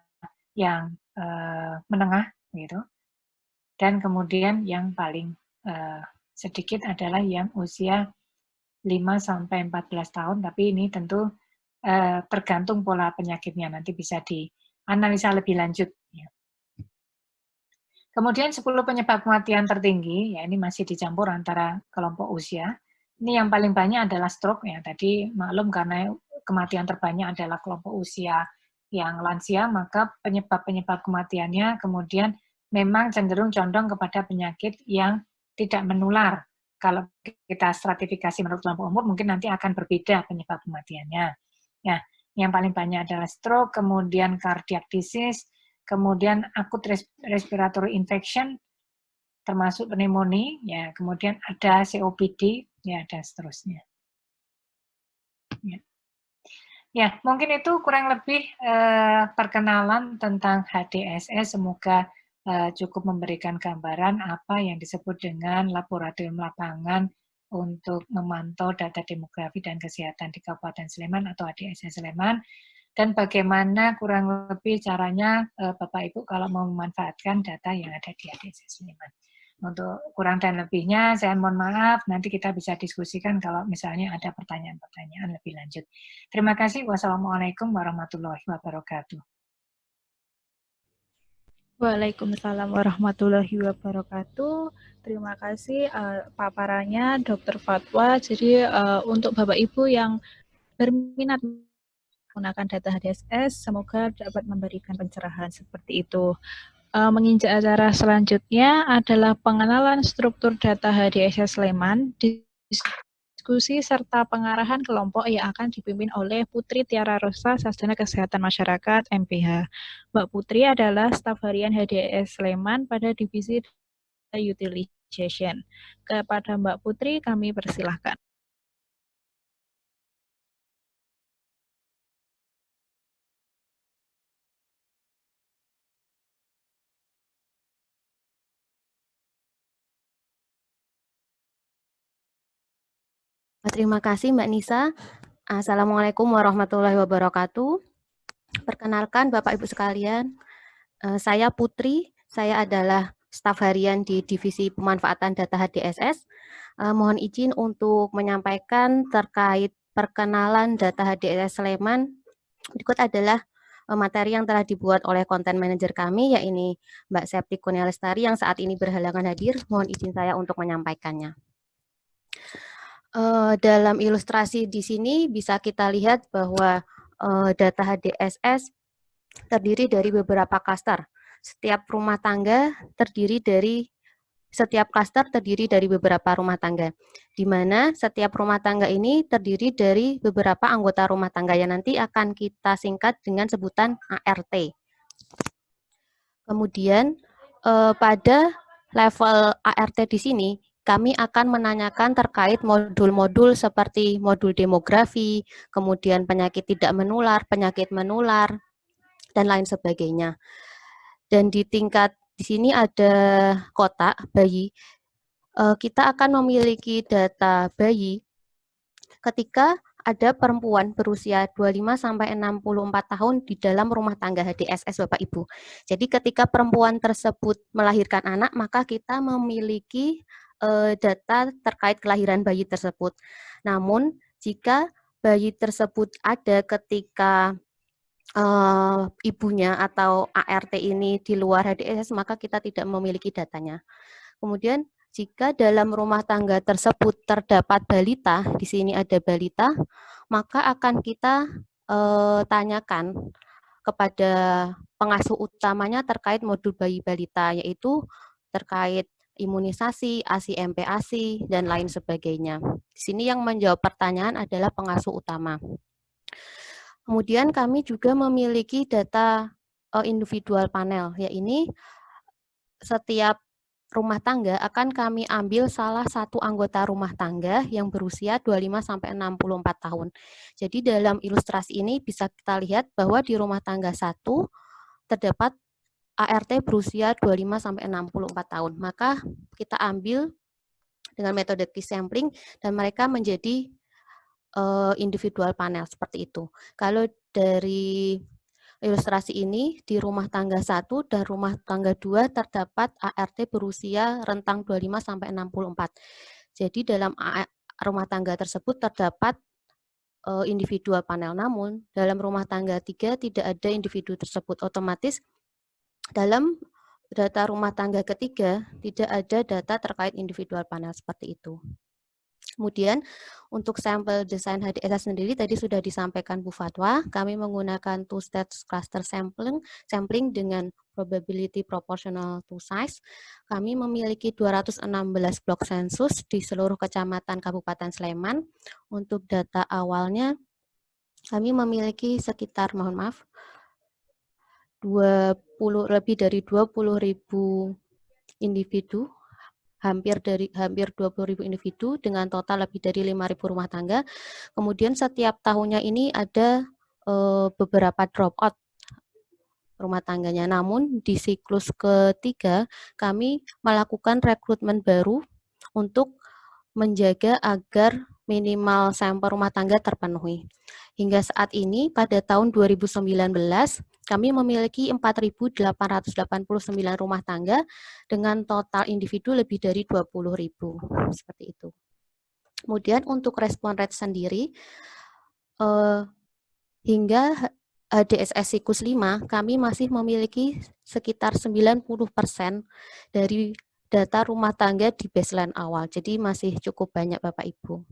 yang menengah gitu. Dan kemudian yang paling sedikit adalah yang usia 5-14 tahun, tapi ini tentu tergantung pola penyakitnya, nanti bisa dianalisa lebih lanjut. Ya. Kemudian 10 penyebab kematian tertinggi, ya ini masih dicampur antara kelompok usia. Ini yang paling banyak adalah stroke, ya tadi maklum karena kematian terbanyak adalah kelompok usia yang lansia, maka penyebab-penyebab kematiannya kemudian memang cenderung condong kepada penyakit yang tidak menular. Kalau kita stratifikasi menurut kelompok umur, mungkin nanti akan berbeda penyebab kematiannya. Ya, yang paling banyak adalah stroke, kemudian cardiac disease, kemudian acute respiratory infection, termasuk pneumonia, ya, kemudian ada COPD, ya, dan seterusnya. Ya. Ya, mungkin itu kurang lebih perkenalan tentang HDSS. Semoga cukup memberikan gambaran apa yang disebut dengan laboratorium lapangan untuk memantau data demografi dan kesehatan di Kabupaten Sleman atau HDSS Sleman, dan bagaimana kurang lebih caranya Bapak Ibu kalau mau memanfaatkan data yang ada di HDSS Sleman. Untuk kurang dan lebihnya saya mohon maaf, nanti kita bisa diskusikan kalau misalnya ada pertanyaan-pertanyaan lebih lanjut. Terima kasih. Wassalamualaikum warahmatullahi wabarakatuh. Waalaikumsalam warahmatullahi wabarakatuh. Terima kasih paparannya Dr. Fatwa. Jadi untuk Bapak Ibu yang berminat menggunakan data HDSS, semoga dapat memberikan pencerahan seperti itu. Menginjak acara selanjutnya adalah pengenalan struktur data HDSS Sleman, diskusi serta pengarahan kelompok yang akan dipimpin oleh Putri Tiara Rosa, Sarjana Kesehatan Masyarakat MPH. Mbak Putri adalah staf harian HDSS Sleman pada divisi data utilization. Kepada Mbak Putri kami persilahkan. Terima kasih Mbak Nisa. Assalamualaikum warahmatullahi wabarakatuh. Perkenalkan Bapak Ibu sekalian, saya Putri, saya adalah staf harian di Divisi Pemanfaatan Data HDSS. Mohon izin untuk menyampaikan terkait perkenalan data HDSS Sleman. Berikut adalah materi yang telah dibuat oleh content manager kami, yaitu Mbak Septi Kurnialestari yang saat ini berhalangan hadir. Mohon izin saya untuk menyampaikannya. Dalam ilustrasi di sini bisa kita lihat bahwa data HDSS terdiri dari beberapa klaster. Setiap klaster terdiri dari beberapa rumah tangga, di mana setiap rumah tangga ini terdiri dari beberapa anggota rumah tangga yang nanti akan kita singkat dengan sebutan ART. Kemudian pada level ART di sini, kami akan menanyakan terkait modul-modul seperti modul demografi, kemudian penyakit tidak menular, penyakit menular, dan lain sebagainya. Dan di tingkat di sini ada kotak bayi. Kita akan memiliki data bayi ketika ada perempuan berusia 25-64 tahun di dalam rumah tangga HDSS Bapak Ibu. Jadi ketika perempuan tersebut melahirkan anak, maka kita memiliki data terkait kelahiran bayi tersebut. Namun jika bayi tersebut ada ketika ibunya atau ART ini di luar HDSS, maka kita tidak memiliki datanya. Kemudian jika dalam rumah tangga tersebut terdapat balita, di sini ada balita, maka akan kita tanyakan kepada pengasuh utamanya terkait modul bayi balita, yaitu terkait imunisasi, ASI, MPASI, dan lain sebagainya. Di sini yang menjawab pertanyaan adalah pengasuh utama. Kemudian kami juga memiliki data individual panel, yaitu setiap rumah tangga akan kami ambil salah satu anggota rumah tangga yang berusia 25-64 tahun. Jadi dalam ilustrasi ini bisa kita lihat bahwa di rumah tangga 1 terdapat ART berusia 25-64 tahun. Maka kita ambil dengan metode case sampling dan mereka menjadi individual panel seperti itu. Kalau dari ilustrasi ini di rumah tangga 1 dan rumah tangga 2 terdapat ART berusia rentang 25 sampai 64. Jadi dalam rumah tangga tersebut terdapat individual panel, namun dalam rumah tangga 3 tidak ada individu tersebut. Otomatis dalam data rumah tangga ketiga tidak ada data terkait individual panel seperti itu. Kemudian untuk sampel desain HDSS sendiri tadi sudah disampaikan Bu Fatwa, kami menggunakan two-stage cluster sampling dengan probability proportional to size. Kami memiliki 216 blok sensus di seluruh kecamatan Kabupaten Sleman. Untuk data awalnya kami memiliki sekitar, mohon maaf, lebih dari 20.000 individu, hampir 20.000 individu dengan total lebih dari 5.000 rumah tangga. Kemudian setiap tahunnya ini ada beberapa drop out rumah tangganya. Namun di siklus ketiga kami melakukan rekrutmen baru untuk menjaga agar minimal sampel rumah tangga terpenuhi. Hingga saat ini pada tahun 2019 kami memiliki 4.889 rumah tangga dengan total individu lebih dari 20.000 seperti itu. Kemudian untuk respon rate sendiri hingga HDSS siklus 5 kami masih memiliki sekitar 90% dari data rumah tangga di baseline awal. Jadi masih cukup banyak Bapak Ibu.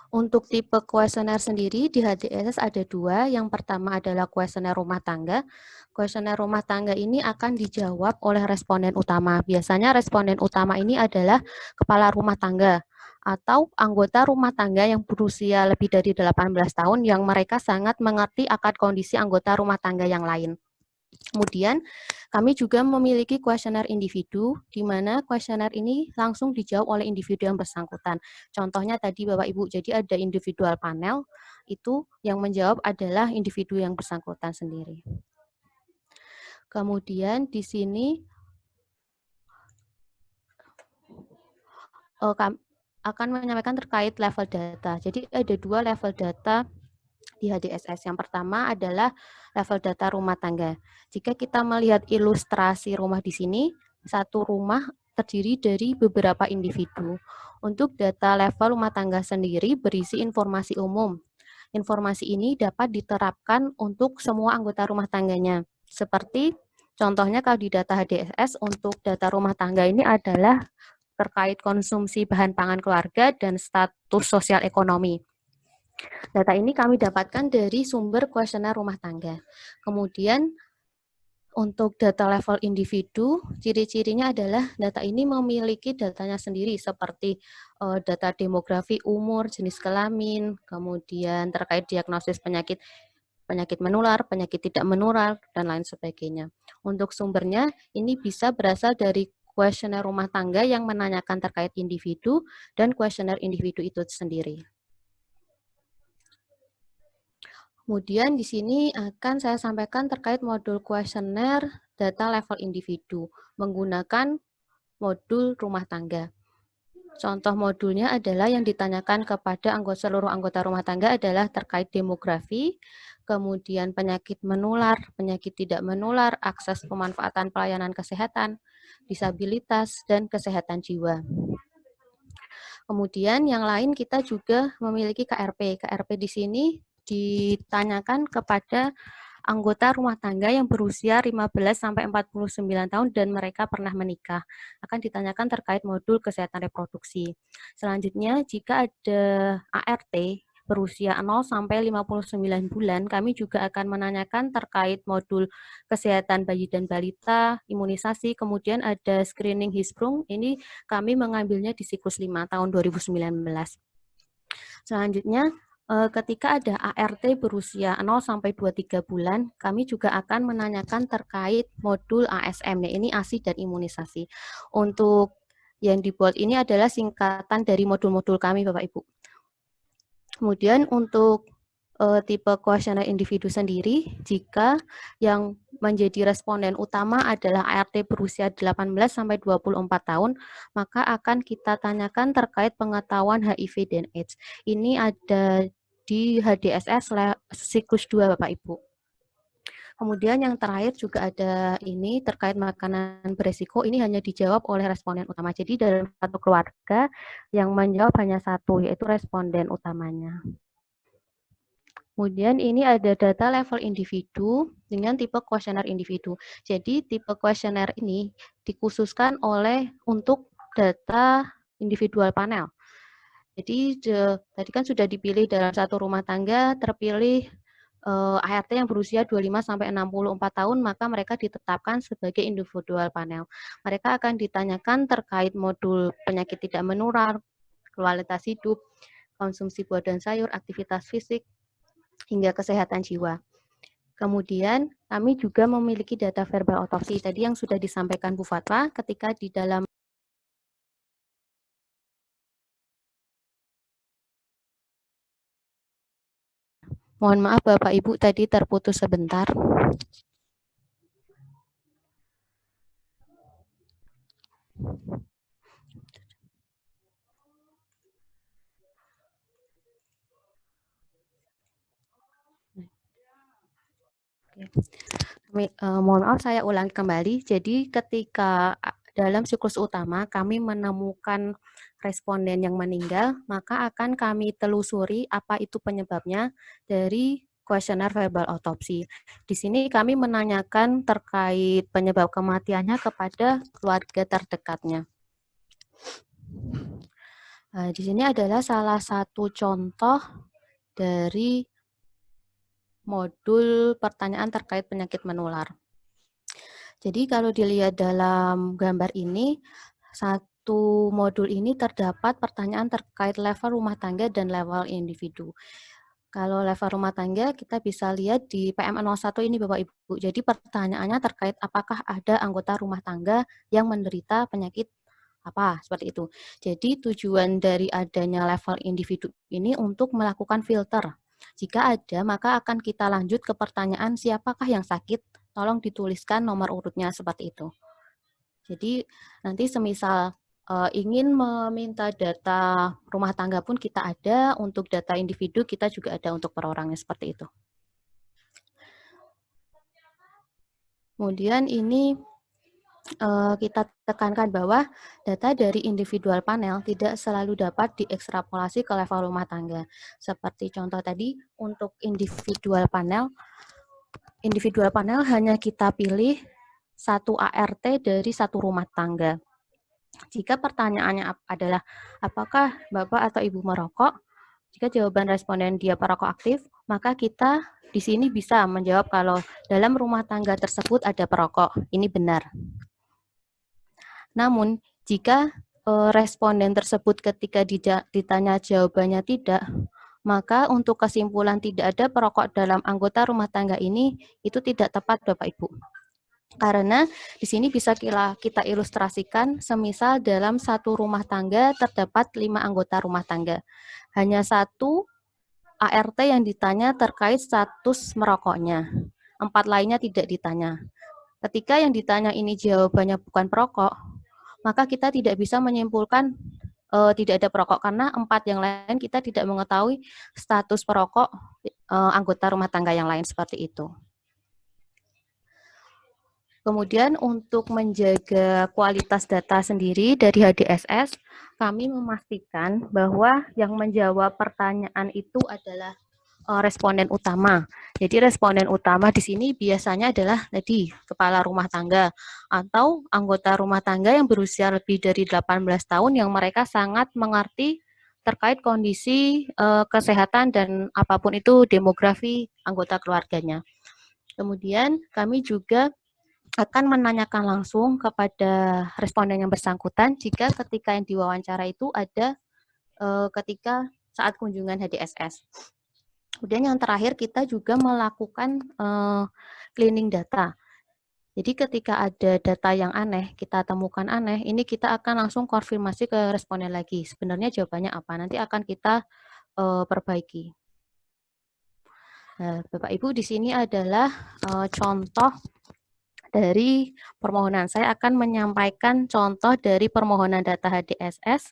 Untuk tipe kuesioner sendiri di HDSS ada dua. Yang pertama adalah kuesioner rumah tangga. Kuesioner rumah tangga ini akan dijawab oleh responden utama. Biasanya responden utama ini adalah kepala rumah tangga atau anggota rumah tangga yang berusia lebih dari 18 tahun yang mereka sangat mengerti akan kondisi anggota rumah tangga yang lain. Kemudian kami juga memiliki kuesioner individu, di mana kuesioner ini langsung dijawab oleh individu yang bersangkutan. Contohnya tadi Bapak Ibu, jadi ada individual panel, itu yang menjawab adalah individu yang bersangkutan sendiri. Kemudian di sini akan menyampaikan terkait level data. Jadi ada dua level data di HDSS. Yang pertama adalah level data rumah tangga. Jika kita melihat ilustrasi rumah di sini, satu rumah terdiri dari beberapa individu. Untuk data level rumah tangga sendiri berisi informasi umum. Informasi ini dapat diterapkan untuk semua anggota rumah tangganya. Seperti contohnya kalau di data HDSS untuk data rumah tangga ini adalah terkait konsumsi bahan pangan keluarga dan status sosial ekonomi. Data ini kami dapatkan dari sumber kuesioner rumah tangga. Kemudian untuk data level individu, ciri-cirinya adalah data ini memiliki datanya sendiri seperti data demografi, umur, jenis kelamin, kemudian terkait diagnosis penyakit menular, penyakit tidak menular, dan lain sebagainya. Untuk sumbernya, ini bisa berasal dari kuesioner rumah tangga yang menanyakan terkait individu dan kuesioner individu itu sendiri. Kemudian di sini akan saya sampaikan terkait modul kuesioner data level individu menggunakan modul rumah tangga. Contoh modulnya adalah yang ditanyakan kepada seluruh anggota rumah tangga adalah terkait demografi, kemudian penyakit menular, penyakit tidak menular, akses pemanfaatan pelayanan kesehatan, disabilitas, dan kesehatan jiwa. Kemudian yang lain kita juga memiliki KRP. KRP di sini ditanyakan kepada anggota rumah tangga yang berusia 15 sampai 49 tahun dan mereka pernah menikah. Akan ditanyakan terkait modul kesehatan reproduksi. Selanjutnya, jika ada ART berusia 0 sampai 59 bulan, kami juga akan menanyakan terkait modul kesehatan bayi dan balita, imunisasi, kemudian ada screening Hisprung. Ini kami mengambilnya di siklus 5 tahun 2019. Selanjutnya, ketika ada ART berusia 0 sampai 23 bulan, kami juga akan menanyakan terkait modul ASM, ya ini ASI dan imunisasi. Untuk yang dibuat ini adalah singkatan dari modul-modul kami, Bapak Ibu. Kemudian untuk tipe kuesioner individu sendiri, jika yang menjadi responden utama adalah ART berusia 18 sampai 24 tahun, maka akan kita tanyakan terkait pengetahuan HIV dan AIDS. Ini ada di HDSS siklus 2 Bapak Ibu. Kemudian yang terakhir juga ada ini terkait makanan beresiko, ini hanya dijawab oleh responden utama. Jadi dalam satu keluarga yang menjawab hanya satu, yaitu responden utamanya. Kemudian ini ada data level individu dengan tipe kuesioner individu. Jadi tipe kuesioner ini dikhususkan untuk data individual panel. Jadi tadi kan sudah dipilih dalam satu rumah tangga, terpilih ART yang berusia 25-64 tahun, maka mereka ditetapkan sebagai individual panel. Mereka akan ditanyakan terkait modul penyakit tidak menular, kualitas hidup, konsumsi buah dan sayur, aktivitas fisik, hingga kesehatan jiwa. Kemudian kami juga memiliki data verbal otopsi. Tadi yang sudah disampaikan Bu Fatwa ketika di dalam mohon maaf Bapak Ibu tadi terputus sebentar. Mohon maaf saya ulangi kembali. Jadi ketika dalam siklus utama kami menemukan responden yang meninggal, maka akan kami telusuri apa itu penyebabnya dari kuesioner verbal otopsi. Di sini kami menanyakan terkait penyebab kematiannya kepada keluarga terdekatnya. Di sini adalah salah satu contoh dari modul pertanyaan terkait penyakit menular. Jadi kalau dilihat dalam gambar ini, satu modul ini terdapat pertanyaan terkait level rumah tangga dan level individu. Kalau level rumah tangga kita bisa lihat di PM01 ini Bapak Ibu. Jadi pertanyaannya terkait apakah ada anggota rumah tangga yang menderita penyakit apa, seperti itu. Jadi tujuan dari adanya level individu ini untuk melakukan filter. Jika ada, maka akan kita lanjut ke pertanyaan siapakah yang sakit, tolong dituliskan nomor urutnya seperti itu. Jadi nanti semisal ingin meminta data rumah tangga pun kita ada, untuk data individu kita juga ada untuk per orangnya seperti itu. Kemudian ini kita tekankan bahwa data dari individual panel tidak selalu dapat diekstrapolasi ke level rumah tangga. Seperti contoh tadi, untuk individual panel hanya kita pilih satu ART dari satu rumah tangga. Jika pertanyaannya adalah apakah Bapak atau Ibu merokok, jika jawaban responden dia perokok aktif, maka kita di sini bisa menjawab kalau dalam rumah tangga tersebut ada perokok. Ini benar. Namun, jika responden tersebut ketika ditanya jawabannya tidak, maka untuk kesimpulan tidak ada perokok dalam anggota rumah tangga ini, itu tidak tepat Bapak Ibu. Karena di sini bisa kita ilustrasikan, semisal dalam satu rumah tangga terdapat 5 anggota rumah tangga. Hanya satu ART yang ditanya terkait status merokoknya. 4 lainnya tidak ditanya. Ketika yang ditanya ini jawabannya bukan perokok, maka kita tidak bisa menyimpulkan tidak ada perokok, karena 4 yang lain kita tidak mengetahui status perokok anggota rumah tangga yang lain seperti itu. Kemudian untuk menjaga kualitas data sendiri dari HDSS, kami memastikan bahwa yang menjawab pertanyaan itu adalah responden utama. Jadi responden utama di sini biasanya adalah tadi kepala rumah tangga atau anggota rumah tangga yang berusia lebih dari 18 tahun yang mereka sangat mengerti terkait kondisi kesehatan dan apapun itu demografi anggota keluarganya. Kemudian kami juga akan menanyakan langsung kepada responden yang bersangkutan jika ketika yang diwawancara itu ada ketika saat kunjungan HDSS. Kemudian yang terakhir kita juga melakukan cleaning data. Jadi ketika ada data yang aneh, kita temukan aneh, ini kita akan langsung konfirmasi ke responden lagi. Sebenarnya jawabannya apa? Nanti akan kita perbaiki. Nah, Bapak Ibu, di sini adalah contoh dari permohonan. Saya akan menyampaikan contoh dari permohonan data HDSS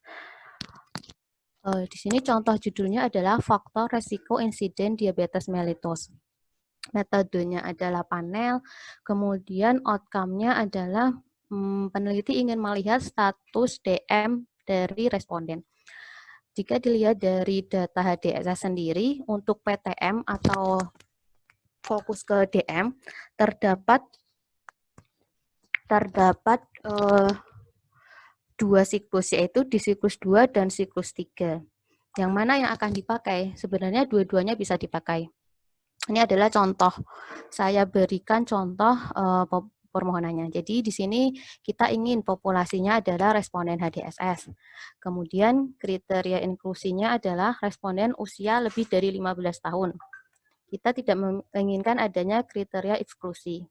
Di sini contoh judulnya adalah faktor resiko insiden diabetes mellitus. Metodenya adalah panel, kemudian outcome-nya adalah peneliti ingin melihat status DM dari responden. Jika dilihat dari data HDSS sendiri, untuk PTM atau fokus ke DM, terdapat dua siklus, yaitu di siklus 2 dan siklus 3. Yang mana yang akan dipakai? Sebenarnya dua-duanya bisa dipakai. Ini adalah contoh, saya berikan contoh permohonannya. Jadi di sini kita ingin populasinya adalah responden HDSS. Kemudian kriteria inklusinya adalah responden usia lebih dari 15 tahun. Kita tidak menginginkan adanya kriteria eksklusi.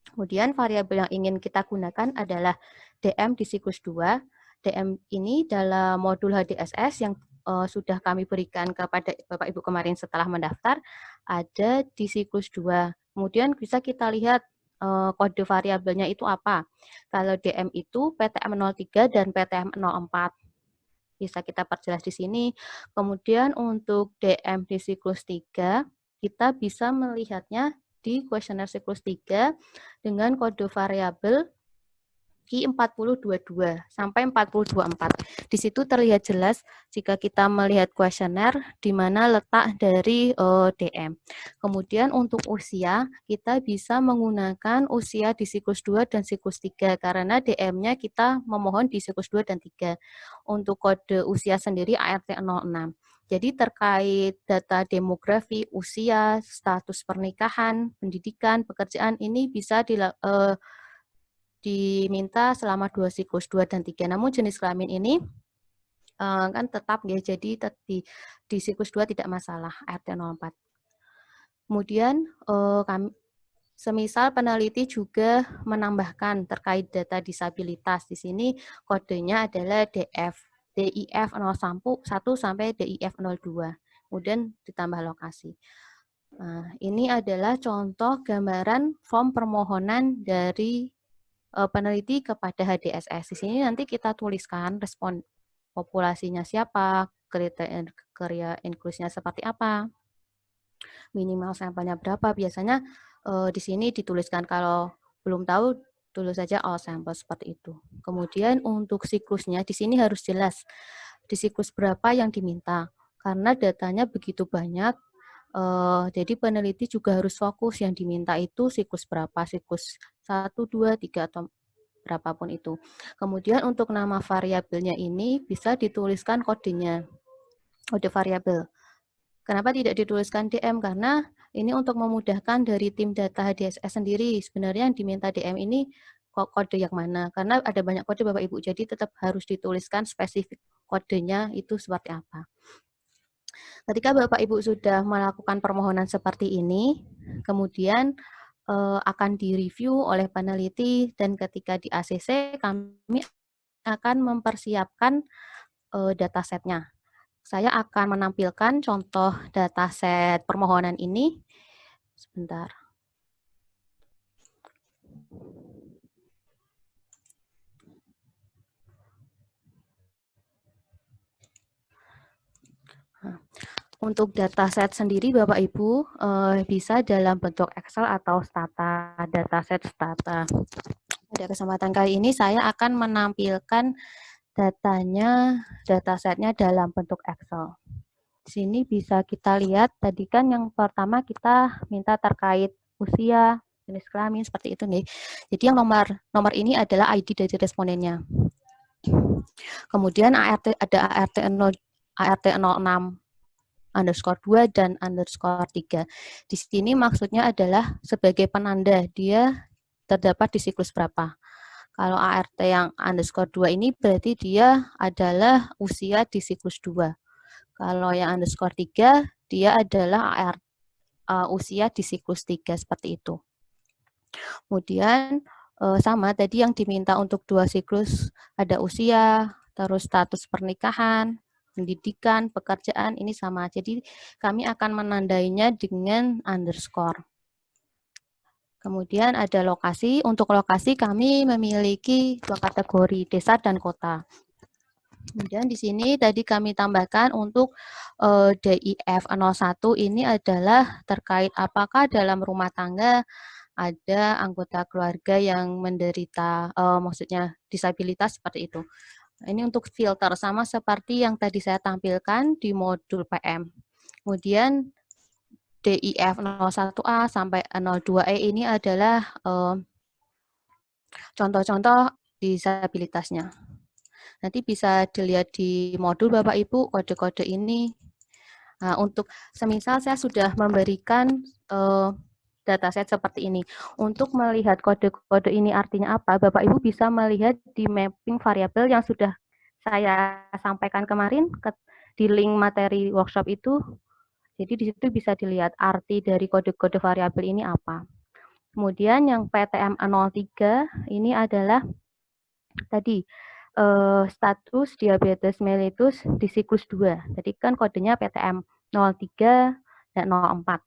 Kemudian variabel yang ingin kita gunakan adalah DM di siklus 2. DM ini dalam modul HDSS yang sudah kami berikan kepada Bapak Ibu kemarin setelah mendaftar, ada di siklus 2. Kemudian bisa kita lihat kode variabelnya itu apa. Kalau DM itu PTM 03 dan PTM 04. Bisa kita perjelas di sini. Kemudian untuk DM di siklus 3, kita bisa melihatnya di kuesioner siklus 3 dengan kode variabel Q4022 sampai 4024. Di situ terlihat jelas jika kita melihat kuesioner di mana letak dari DM. Kemudian untuk usia, kita bisa menggunakan usia di siklus 2 dan siklus 3 karena DM-nya kita memohon di siklus 2 dan 3. Untuk kode usia sendiri ART 06. Jadi terkait data demografi, usia, status pernikahan, pendidikan, pekerjaan ini bisa diminta selama 2 siklus 2 dan 3. Namun jenis kelamin ini kan tetap ya, jadi di siklus 2 tidak masalah ART 04. Kemudian semisal peneliti juga menambahkan terkait data disabilitas. Di sini kodenya adalah DIF 01 sampai DIF 02. Kemudian ditambah lokasi. Nah, ini adalah contoh gambaran form permohonan dari peneliti kepada HDSS. Di sini nanti kita tuliskan respon populasinya siapa, kriteria inklusinya seperti apa, minimal sampelnya berapa. Biasanya di sini dituliskan, kalau belum tahu tulis saja all sampel seperti itu. Kemudian untuk siklusnya di sini harus jelas di siklus berapa yang diminta karena datanya begitu banyak. Jadi peneliti juga harus fokus yang diminta itu siklus berapa, siklus 1, 2, 3, atau berapapun itu. Kemudian untuk nama variabelnya ini bisa dituliskan kodenya, kode variabel. Kenapa tidak dituliskan DM? Karena ini untuk memudahkan dari tim data HDSS sendiri. Sebenarnya yang diminta DM ini kode yang mana? Karena ada banyak kode Bapak Ibu, jadi tetap harus dituliskan spesifik kodenya itu seperti apa. Ketika Bapak Ibu sudah melakukan permohonan seperti ini, kemudian akan direview oleh peneliti, dan ketika di ACC kami akan mempersiapkan datasetnya. Saya akan menampilkan contoh dataset permohonan ini. Sebentar. Untuk dataset sendiri Bapak Ibu bisa dalam bentuk Excel atau Stata, dataset Stata. Pada kesempatan kali ini saya akan menampilkan datasetnya dalam bentuk Excel. Di sini bisa kita lihat, tadi kan yang pertama kita minta terkait usia, jenis kelamin, seperti itu nih. Jadi yang nomor ini adalah ID dari respondennya. Kemudian ada ART 06 underscore 2 dan underscore 3. Di sini maksudnya adalah sebagai penanda dia terdapat di siklus berapa. Kalau ART yang underscore 2 ini berarti dia adalah usia di siklus 2. Kalau yang underscore 3, dia adalah usia di siklus 3, seperti itu. Kemudian sama tadi yang diminta untuk 2 siklus, ada usia, terus status pernikahan, pendidikan, pekerjaan, ini sama. Jadi kami akan menandainya dengan underscore. Kemudian ada lokasi. Untuk lokasi kami memiliki 2 kategori, desa dan kota. Kemudian di sini tadi kami tambahkan untuk DIF 01 ini adalah terkait apakah dalam rumah tangga ada anggota keluarga yang menderita, maksudnya disabilitas seperti itu. Ini untuk filter sama seperti yang tadi saya tampilkan di modul PM. Kemudian DIF 01A sampai 02E ini adalah contoh-contoh disabilitasnya. Nanti bisa dilihat di modul Bapak Ibu kode-kode ini. Nah, untuk semisal saya sudah memberikan dataset seperti ini. Untuk melihat kode-kode ini artinya apa, Bapak Ibu bisa melihat di mapping variabel yang sudah saya sampaikan kemarin di link materi workshop itu. Jadi di situ bisa dilihat arti dari kode-kode variabel ini apa. Kemudian yang PTM 03 ini adalah tadi status diabetes mellitus di siklus 2. Tadi kan kodenya PTM 03 dan 04.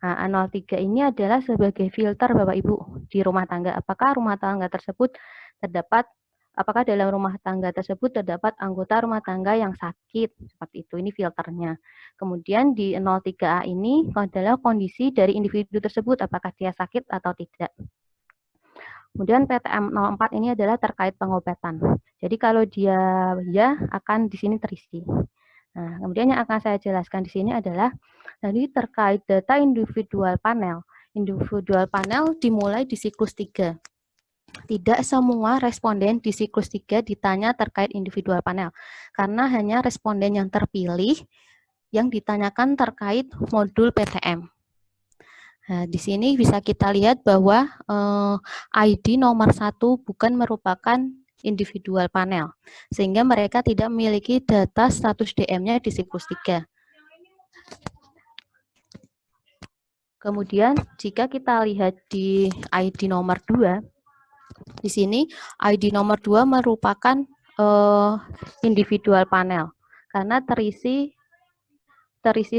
Nah, 03 ini adalah sebagai filter Bapak Ibu di rumah tangga. Apakah rumah tangga tersebut apakah dalam rumah tangga tersebut terdapat anggota rumah tangga yang sakit? Seperti itu, ini filternya. Kemudian di 03A ini adalah kondisi dari individu tersebut, apakah dia sakit atau tidak. Kemudian PTM 04 ini adalah terkait pengobatan. Jadi kalau dia ya akan di sini terisi. Nah, kemudian yang akan saya jelaskan di sini adalah tadi terkait data individual panel. Individual panel dimulai di siklus 3. Tidak semua responden di siklus 3 ditanya terkait individual panel, karena hanya responden yang terpilih yang ditanyakan terkait modul PTM. Nah, di sini bisa kita lihat bahwa ID nomor 1 bukan merupakan individual panel, sehingga mereka tidak memiliki data status DM-nya di siklus 3. Kemudian, jika kita lihat di ID nomor 2, di sini ID nomor 2 merupakan individual panel, karena terisi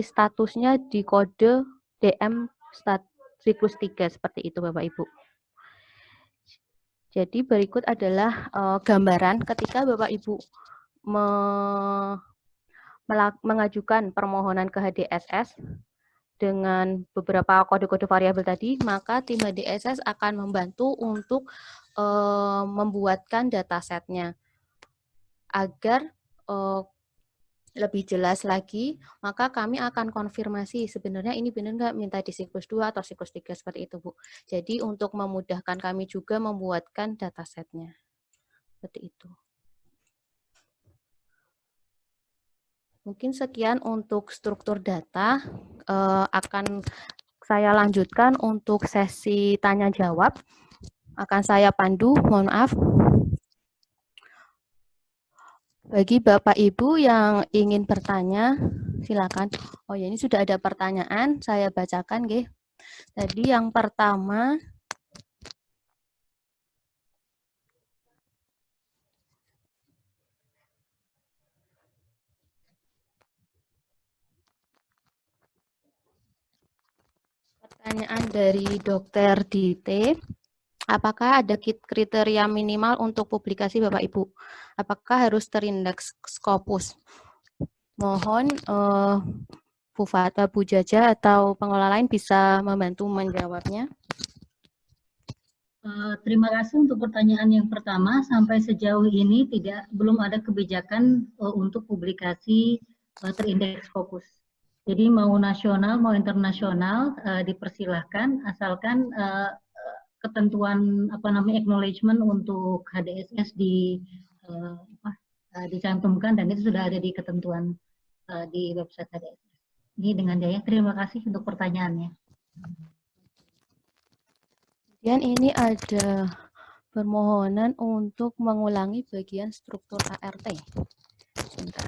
statusnya di kode DM siklus 3 seperti itu Bapak Ibu. Jadi berikut adalah gambaran ketika Bapak Ibu mengajukan permohonan ke HDSS dengan beberapa kode-kode variabel tadi, maka tim HDSS akan membantu untuk membuatkan datasetnya agar lebih jelas lagi, maka kami akan konfirmasi sebenarnya ini benar nggak minta di siklus 2 atau siklus 3 seperti itu, Bu. Jadi untuk memudahkan kami juga membuatkan datasetnya. Seperti itu. Mungkin sekian untuk struktur data. Akan saya lanjutkan untuk sesi tanya-jawab. Akan saya pandu, mohon maaf. Bagi Bapak Ibu yang ingin bertanya, silakan. Oh ya, ini sudah ada pertanyaan, saya bacakan, nggih. Tadi yang pertama, pertanyaan dari Dr. Dite. Apakah ada kriteria minimal untuk publikasi Bapak Ibu? Apakah harus terindeks Scopus? Mohon Bu Fata, Bu Jaja, atau pengelola lain bisa membantu menjawabnya. Terima kasih untuk pertanyaan yang pertama. Sampai sejauh ini belum ada kebijakan untuk publikasi terindeks Scopus. Jadi mau nasional mau internasional dipersilahkan asalkan ketentuan acknowledgement untuk HDSS dicantumkan dan itu sudah ada di ketentuan di website HDSS. Ini dengan Jaya. Terima kasih untuk pertanyaannya. Kemudian ini ada permohonan untuk mengulangi bagian struktur ART. Sebentar.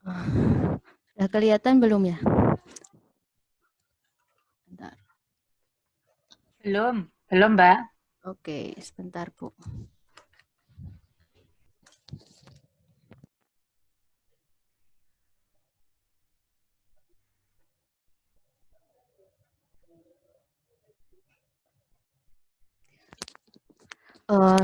Sudah kelihatan belum ya? Bentar. Belum, Mbak. Oke, sebentar Bu.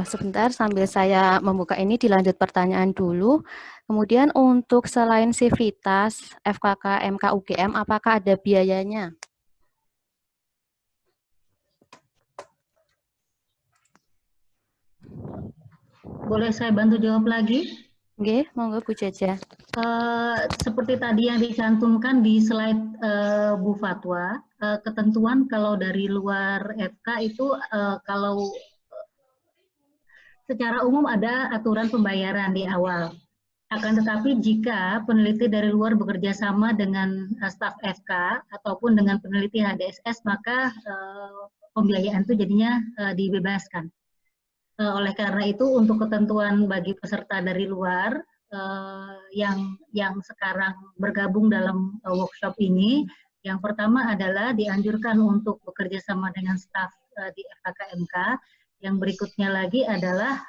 Sebentar sambil saya membuka ini, dilanjut pertanyaan dulu. Kemudian untuk selain Civitas, FKK, MK, UGM, apakah ada biayanya? Boleh saya bantu jawab lagi? Oke, monggo Bu Jaja. Seperti tadi yang dicantumkan di slide Bu Fatwa, ketentuan kalau dari luar FK itu kalau secara umum ada aturan pembayaran di awal. Akan tetapi jika peneliti dari luar bekerja sama dengan staf FK ataupun dengan peneliti HDSS, maka pembiayaan itu jadinya dibebaskan. Oleh karena itu, untuk ketentuan bagi peserta dari luar yang sekarang bergabung dalam workshop ini, yang pertama adalah dianjurkan untuk bekerja sama dengan staf di FKKMK. Yang berikutnya lagi adalah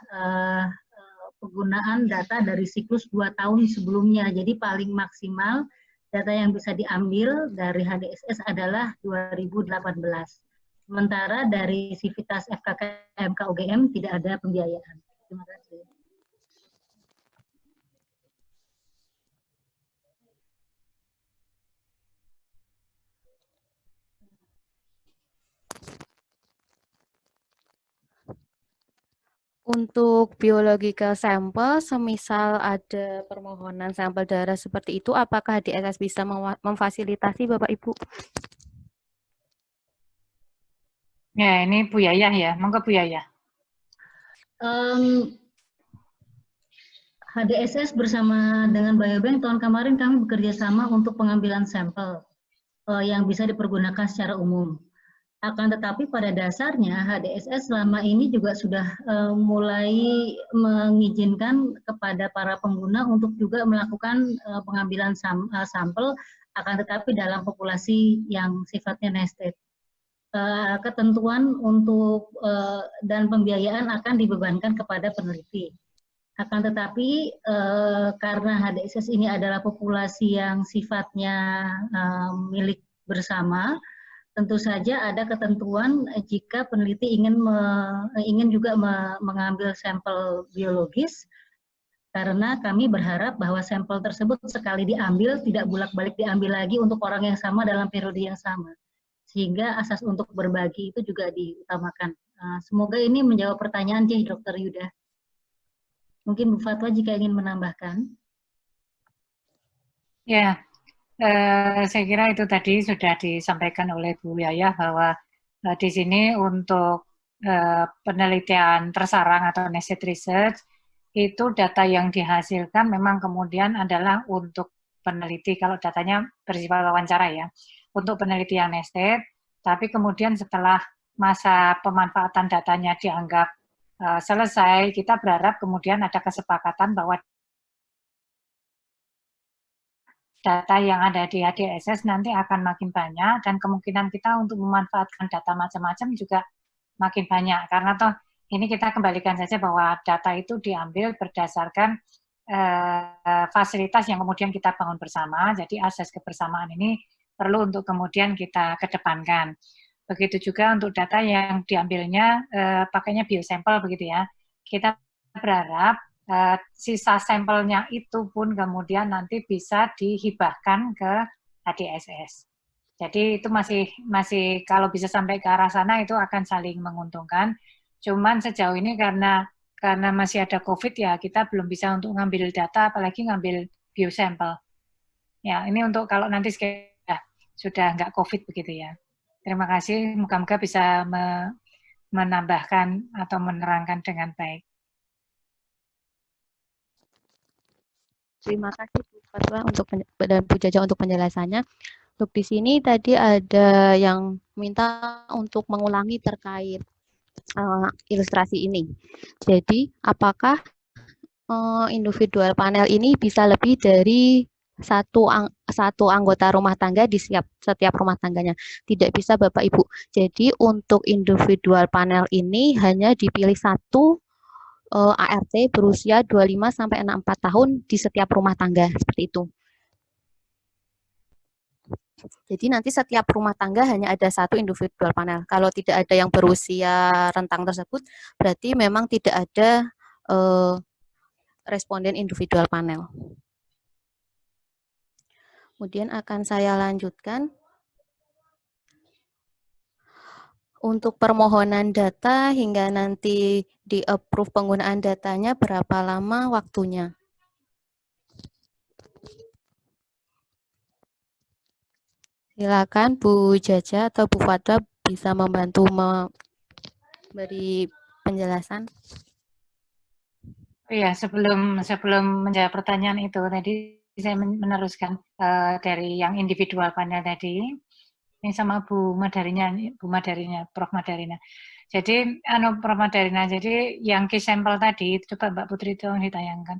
penggunaan data dari siklus 2 tahun sebelumnya. Jadi paling maksimal data yang bisa diambil dari HDSS adalah 2018. Sementara dari Civitas FKKMK UGM tidak ada pembiayaan. Terima kasih. Untuk biological sampel, semisal ada permohonan sampel darah seperti itu, apakah HDSS bisa memfasilitasi Bapak Ibu? Ya, ini Bu Yayah ya. Monggo Bu Yayah. HDSS bersama dengan Biobank tahun kemarin kami bekerja sama untuk pengambilan sampel yang bisa dipergunakan secara umum. Akan tetapi pada dasarnya HDSS selama ini juga sudah mulai mengizinkan kepada para pengguna untuk juga melakukan pengambilan sampel, akan tetapi dalam populasi yang sifatnya nested. Ketentuan untuk dan pembiayaan akan dibebankan kepada peneliti. Akan tetapi karena HDSS ini adalah populasi yang sifatnya milik bersama, tentu saja ada ketentuan jika peneliti ingin juga mengambil sampel biologis, karena kami berharap bahwa sampel tersebut sekali diambil tidak bolak-balik diambil lagi untuk orang yang sama dalam periode yang sama, sehingga asas untuk berbagi itu juga diutamakan. Semoga ini menjawab pertanyaan Dr. Yuda. Mungkin Bu Fatwa jika ingin menambahkan. Ya, saya kira itu tadi sudah disampaikan oleh Bu Yayah bahwa di sini untuk penelitian tersarang atau nested research itu data yang dihasilkan memang kemudian adalah untuk peneliti, kalau datanya bersifat wawancara ya, untuk penelitian nested, tapi kemudian setelah masa pemanfaatan datanya dianggap selesai, kita berharap kemudian ada kesepakatan bahwa data yang ada di HDSS nanti akan makin banyak dan kemungkinan kita untuk memanfaatkan data macam-macam juga makin banyak, karena toh ini kita kembalikan saja bahwa data itu diambil berdasarkan fasilitas yang kemudian kita bangun bersama, jadi asas kebersamaan ini perlu untuk kemudian kita kedepankan. Begitu juga untuk data yang diambilnya pakainya biosampel begitu ya, kita berharap sisa sampelnya itu pun kemudian nanti bisa dihibahkan ke HDSS. Jadi itu masih kalau bisa sampai ke arah sana itu akan saling menguntungkan. Cuman sejauh ini karena masih ada COVID ya kita belum bisa untuk ngambil data, apalagi ngambil biosampel. Ya ini untuk kalau nanti sudah nggak COVID begitu ya. Terima kasih, moga-moga bisa menambahkan atau menerangkan dengan baik. Terima kasih Bu Fatwa dan Bu Jaja untuk penjelasannya. Untuk di sini tadi ada yang minta untuk mengulangi terkait ilustrasi ini. Jadi apakah individual panel ini bisa lebih dari satu anggota rumah tangga di setiap rumah tangganya. Tidak bisa Bapak Ibu. Jadi untuk individual panel ini hanya dipilih satu ART berusia 25 sampai 64 tahun di setiap rumah tangga seperti itu. Jadi nanti setiap rumah tangga hanya ada satu individual panel. Kalau tidak ada yang berusia rentang tersebut, berarti memang tidak ada responden individual panel. Kemudian akan saya lanjutkan. Untuk permohonan data hingga nanti di-approve penggunaan datanya berapa lama waktunya? Silakan Bu Jaja atau Bu Fadwa bisa membantu memberi penjelasan. Iya, sebelum menjawab pertanyaan itu tadi saya meneruskan dari yang individual panel tadi. Ini sama Bu Madarinya, Prof Madarina. Jadi, Prof Madarina, jadi yang case sampel tadi, coba Mbak Putri tolong ditayangkan.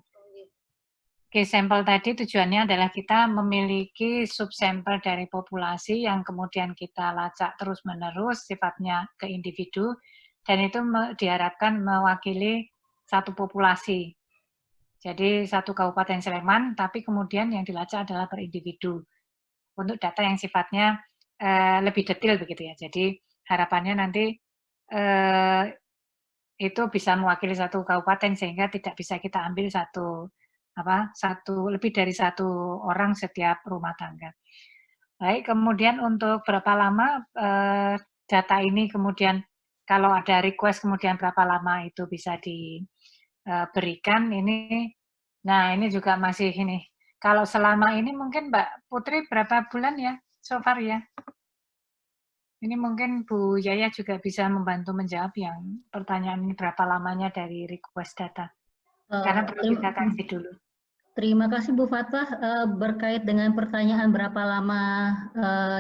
Case sampel tadi tujuannya adalah kita memiliki subsampel dari populasi yang kemudian kita lacak terus-menerus sifatnya ke individu, dan itu diharapkan mewakili satu populasi. Jadi satu Kabupaten Sleman, tapi kemudian yang dilacak adalah per individu. Untuk data yang sifatnya lebih detail begitu ya. Jadi harapannya nanti itu bisa mewakili satu kabupaten sehingga tidak bisa kita ambil lebih dari satu orang setiap rumah tangga. Baik, kemudian untuk berapa lama data ini kemudian kalau ada request kemudian berapa lama itu bisa diberikan ini. Nah, ini juga masih ini. Kalau selama ini mungkin Mbak Putri berapa bulan ya so far ya? Ini mungkin Bu Yaya juga bisa membantu menjawab yang pertanyaan ini berapa lamanya dari request data. Karena perlu kita kasih dulu. Terima kasih Bu Fatwa. Berkait dengan pertanyaan berapa lama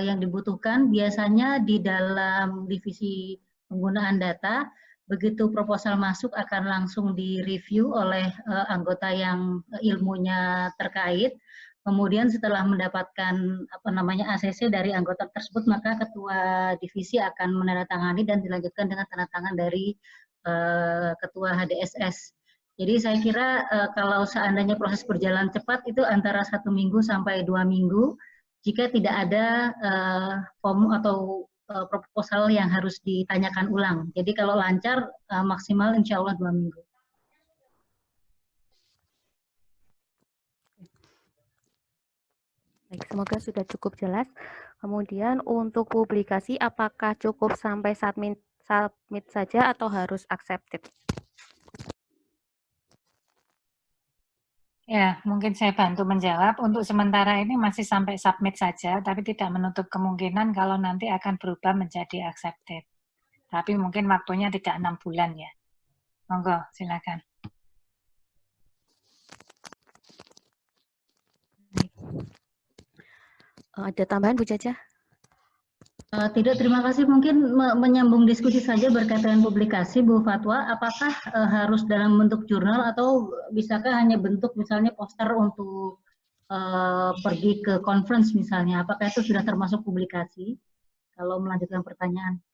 yang dibutuhkan, biasanya di dalam divisi penggunaan data, begitu proposal masuk akan langsung direview oleh anggota yang ilmunya terkait. Kemudian setelah mendapatkan ACC dari anggota tersebut, maka ketua divisi akan menandatangani dan dilanjutkan dengan tanda tangan dari ketua HDSS. Jadi saya kira kalau seandainya proses berjalan cepat itu antara 1 minggu sampai 2 minggu jika tidak ada form atau proposal yang harus ditanyakan ulang. Jadi kalau lancar maksimal insya Allah 2 minggu. Baik, semoga sudah cukup jelas. Kemudian untuk publikasi apakah cukup sampai submit saja atau harus accepted? Ya, mungkin saya bantu menjawab. Untuk sementara ini masih sampai submit saja, tapi tidak menutup kemungkinan kalau nanti akan berubah menjadi accepted. Tapi mungkin waktunya tidak 6 bulan ya. Monggo, silakan. Ada tambahan Bu Jaja? Tidak, terima kasih. Mungkin menyambung diskusi saja berkaitan publikasi, Bu Fatwa. Apakah harus dalam bentuk jurnal atau bisakah hanya bentuk misalnya poster untuk pergi ke conference misalnya? Apakah itu sudah termasuk publikasi? Kalau melanjutkan pertanyaan.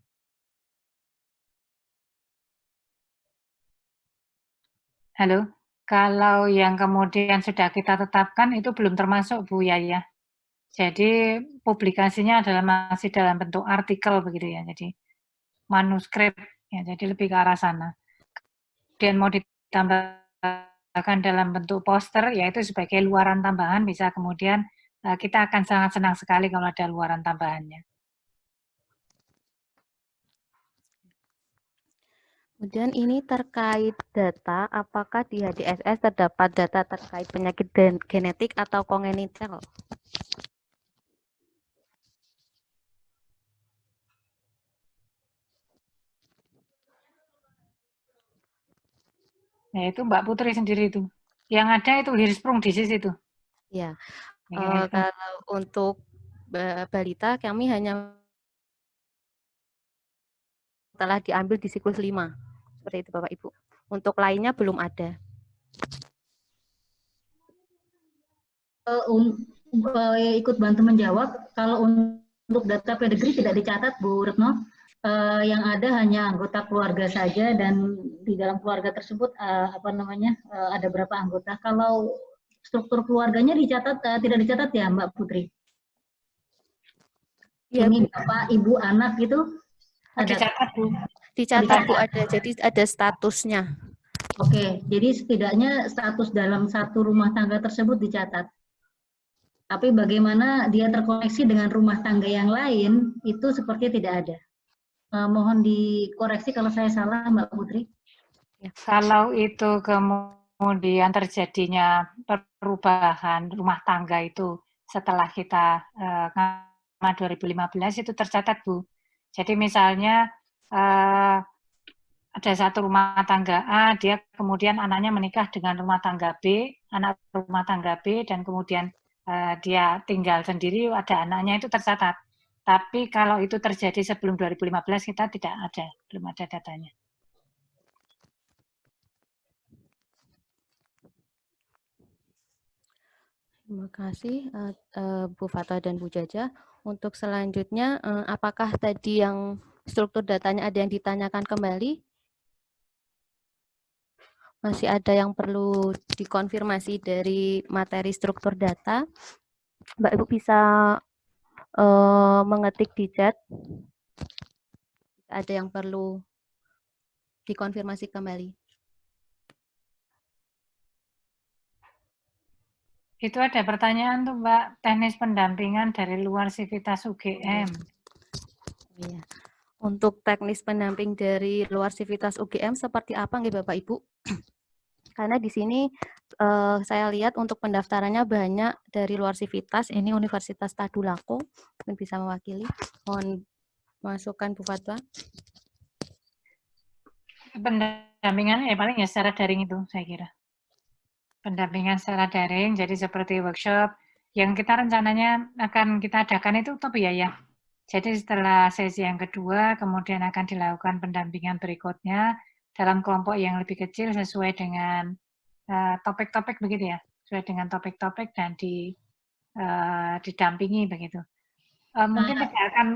Halo, kalau yang kemudian sudah kita tetapkan itu belum termasuk Bu Yaya. Jadi publikasinya adalah masih dalam bentuk artikel begitu ya, jadi manuskrip ya, jadi lebih ke arah sana. Kemudian mau ditambahkan dalam bentuk poster, yaitu sebagai luaran tambahan bisa kemudian kita akan sangat senang sekali kalau ada luaran tambahannya. Kemudian ini terkait data, apakah di HDSS terdapat data terkait penyakit genetik atau kongenital? Ya itu Mbak Putri sendiri itu. Yang ada itu Hirschsprung disease itu. Ya, kalau untuk balita kami hanya telah diambil di siklus 5. Seperti itu Bapak Ibu. Untuk lainnya belum ada. ikut bantu menjawab. Kalau untuk data pedigree tidak dicatat, Bu Retno. Yang ada hanya anggota keluarga saja, dan di dalam keluarga tersebut ada berapa anggota. Kalau struktur keluarganya dicatat, tidak dicatat ya Mbak Putri? Ya, ini Bapak, Ibu, anak gitu? Dicatat, Bu. Dicatat, Bu, ada. Jadi ada statusnya. Oke, jadi setidaknya status dalam satu rumah tangga tersebut dicatat. Tapi bagaimana dia terkoneksi dengan rumah tangga yang lain, itu sepertinya tidak ada. Mohon dikoreksi kalau saya salah, Mbak Putri. Kalau itu kemudian terjadinya perubahan rumah tangga itu setelah kita 2015 itu tercatat, Bu. Jadi misalnya ada satu rumah tangga A, dia kemudian anaknya menikah dengan rumah tangga B, anak rumah tangga B, dan kemudian dia tinggal sendiri, ada anaknya, itu tercatat. Tapi kalau itu terjadi sebelum 2015, kita tidak ada, belum ada datanya. Terima kasih Bu Fatwa dan Bu Jaja. Untuk selanjutnya, apakah tadi yang struktur datanya ada yang ditanyakan kembali? Masih ada yang perlu dikonfirmasi dari materi struktur data? Mbak Ibu bisa mengetik di chat. Ada yang perlu dikonfirmasi kembali. Itu ada pertanyaan tuh Mbak, teknis pendampingan dari luar Sivitas UGM. Iya. Untuk teknis pendamping dari luar Sivitas UGM seperti apa nggih Bapak Ibu? Karena di sini saya lihat untuk pendaftarannya banyak dari luar Sivitas, ini Universitas Tadulako, mungkin bisa mewakili. Mohon masukan Bu Fatwa. Pendampingannya ya paling ya secara daring itu, saya kira. Pendampingan secara daring, jadi seperti workshop yang kita rencananya akan kita adakan itu Utopia ya. Jadi setelah sesi yang kedua, kemudian akan dilakukan pendampingan berikutnya dalam kelompok yang lebih kecil sesuai dengan topik-topik begitu ya, sesuai dengan topik-topik dan didampingi begitu. Mungkin tidak akan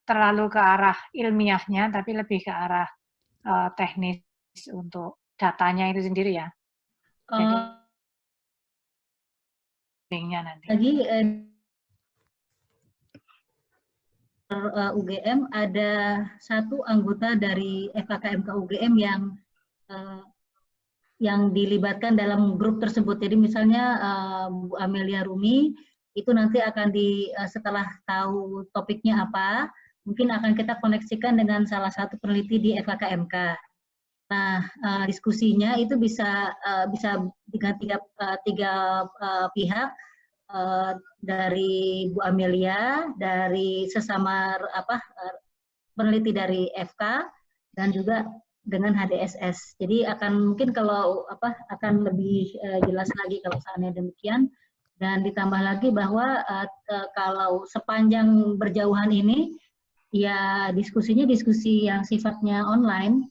terlalu ke arah ilmiahnya, tapi lebih ke arah teknis untuk datanya itu sendiri ya. Jadi linknya nanti. Lagi UGM ada satu anggota dari FKKMK UGM yang dilibatkan dalam grup tersebut. Jadi misalnya Bu Amelia Rumi itu nanti akan setelah tahu topiknya apa, mungkin akan kita koneksikan dengan salah satu peneliti di FKKMK. Nah, diskusinya itu bisa dengan tiga pihak, dari Bu Amelia, dari sesama peneliti dari FK, dan juga dengan HDSS. Jadi mungkin kalau akan lebih jelas lagi kalau seandainya demikian. Dan ditambah lagi bahwa kalau sepanjang berjauhan ini, ya diskusinya diskusi yang sifatnya online,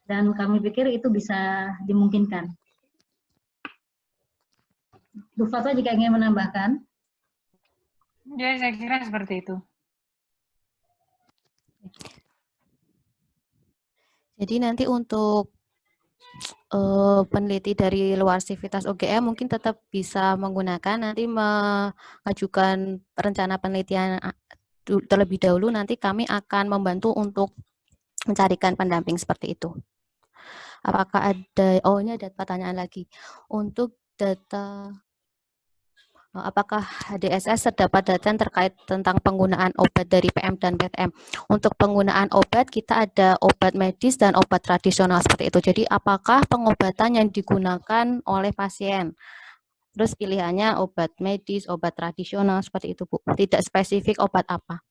dan kami pikir itu bisa dimungkinkan. Bu Fatwa jika ingin menambahkan. Ya, saya kira seperti itu. Jadi nanti untuk peneliti dari luar Sivitas UGM mungkin tetap bisa menggunakan, nanti mengajukan rencana penelitian terlebih dahulu, nanti kami akan membantu untuk mencarikan pendamping seperti itu. Apakah ada, ini ada pertanyaan lagi. Untuk data, apakah HDSS terdapat data yang terkait tentang penggunaan obat dari PM dan PTM? Untuk penggunaan obat, kita ada obat medis dan obat tradisional seperti itu. Jadi apakah pengobatan yang digunakan oleh pasien? Terus pilihannya obat medis, obat tradisional seperti itu, Bu. Tidak spesifik obat apa.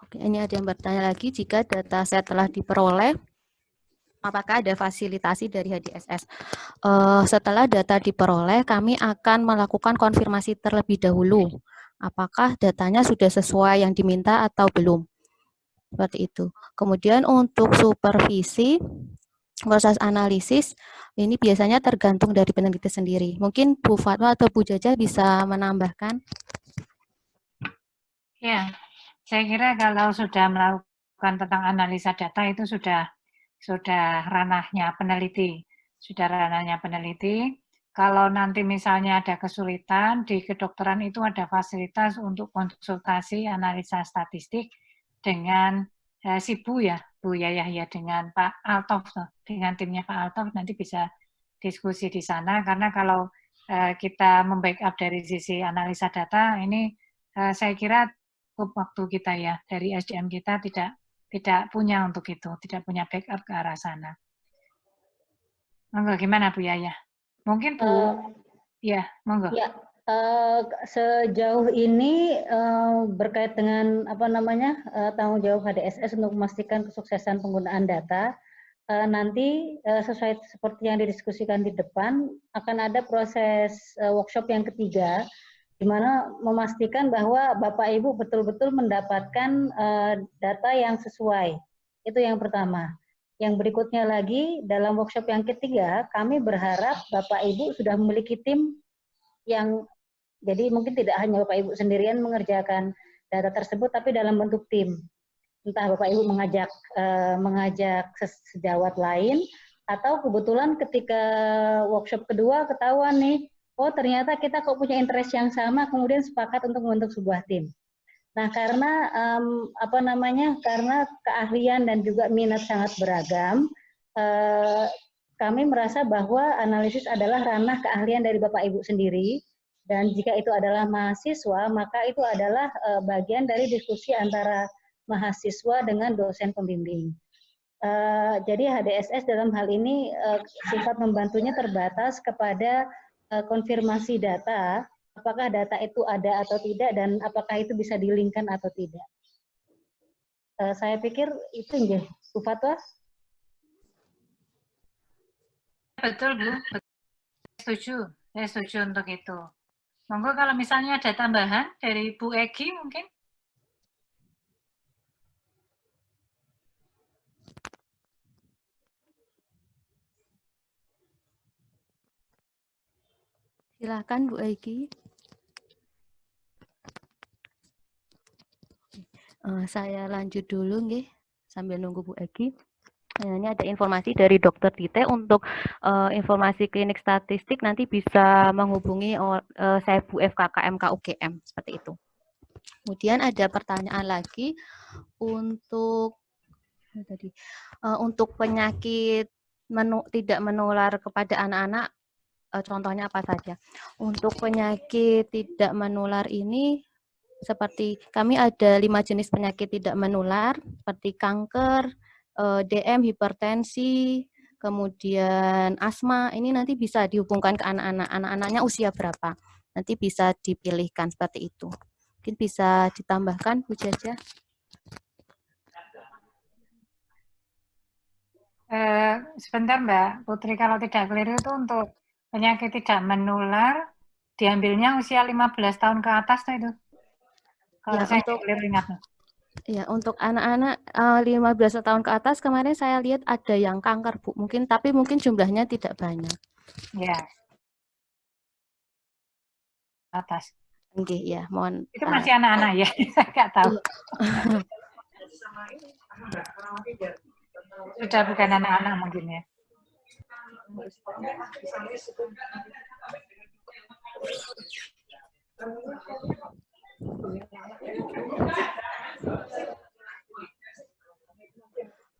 Oke, ini ada yang bertanya lagi, jika data set telah diperoleh, apakah ada fasilitasi dari HDSS? Setelah data diperoleh, kami akan melakukan konfirmasi terlebih dahulu. Apakah datanya sudah sesuai yang diminta atau belum? Seperti itu. Kemudian untuk supervisi proses analisis ini biasanya tergantung dari peneliti sendiri. Mungkin Bu Fatwa atau Bu Jaja bisa menambahkan. Ya, saya kira kalau sudah melakukan tentang analisa data itu sudah ranahnya peneliti. Sudah ranahnya peneliti. Kalau nanti misalnya ada kesulitan, di kedokteran itu ada fasilitas untuk konsultasi analisa statistik dengan si Bu Yayah ya, dengan Pak Altof, dengan timnya Pak Altof nanti bisa diskusi di sana, karena kalau kita membackup dari sisi analisa data, ini saya kira waktu kita ya, dari SDM kita tidak punya untuk itu, tidak punya backup ke arah sana. Monggo, gimana Bu Yayah? Mungkin Bu, ya, monggo. Ya, sejauh ini berkait dengan tanggung jawab HDSS untuk memastikan kesuksesan penggunaan data, nanti sesuai seperti yang didiskusikan di depan akan ada proses workshop yang ketiga, di mana memastikan bahwa Bapak Ibu betul-betul mendapatkan data yang sesuai. Itu yang pertama. Yang berikutnya lagi, dalam workshop yang ketiga, kami berharap Bapak Ibu sudah memiliki tim yang, jadi mungkin tidak hanya Bapak Ibu sendirian mengerjakan data tersebut, tapi dalam bentuk tim. Entah Bapak Ibu mengajak sejawat lain, atau kebetulan ketika workshop kedua ketahuan nih, oh ternyata kita kok punya interest yang sama, kemudian sepakat untuk membentuk sebuah tim. Nah, karena karena keahlian dan juga minat sangat beragam, kami merasa bahwa analisis adalah ranah keahlian dari Bapak Ibu sendiri, dan jika itu adalah mahasiswa, maka itu adalah bagian dari diskusi antara mahasiswa dengan dosen pembimbing. Jadi HDSS dalam hal ini sifat membantunya terbatas kepada konfirmasi data, apakah data itu ada atau tidak, dan apakah itu bisa di-link-kan atau tidak. Saya pikir itu ya, Bu Fatwa. Betul Bu, saya setuju untuk itu. Monggo kalau misalnya ada tambahan dari Bu Egi mungkin. Silakan Bu Egi. Saya lanjut dulu nggih sambil nunggu Bu Egi. Ini ada informasi dari Dr. Tite untuk informasi klinik statistik, nanti bisa menghubungi saya Bu FKKMK UGM seperti itu. Kemudian ada pertanyaan lagi untuk penyakit tidak menular kepada anak-anak, contohnya apa saja? Untuk penyakit tidak menular ini, seperti kami ada 5 jenis penyakit tidak menular, seperti kanker, DM, hipertensi, kemudian asma. Ini nanti bisa dihubungkan ke anak-anak. Anak-anaknya usia berapa? Nanti bisa dipilihkan seperti itu. Mungkin bisa ditambahkan, Bu Jaja. Sebentar Mbak Putri, kalau tidak keliru itu untuk penyakit tidak menular, diambilnya usia 15 tahun ke atas tuh itu. Kalau saya keliru ingat. Ya, untuk anak-anak 15 tahun ke atas kemarin saya lihat ada yang kanker, Bu. Tapi mungkin jumlahnya tidak banyak. Ya. Atas. Oke, ya, mohon. Itu masih anak-anak ya, saya nggak tahu. Sudah bukan anak-anak mungkin ya.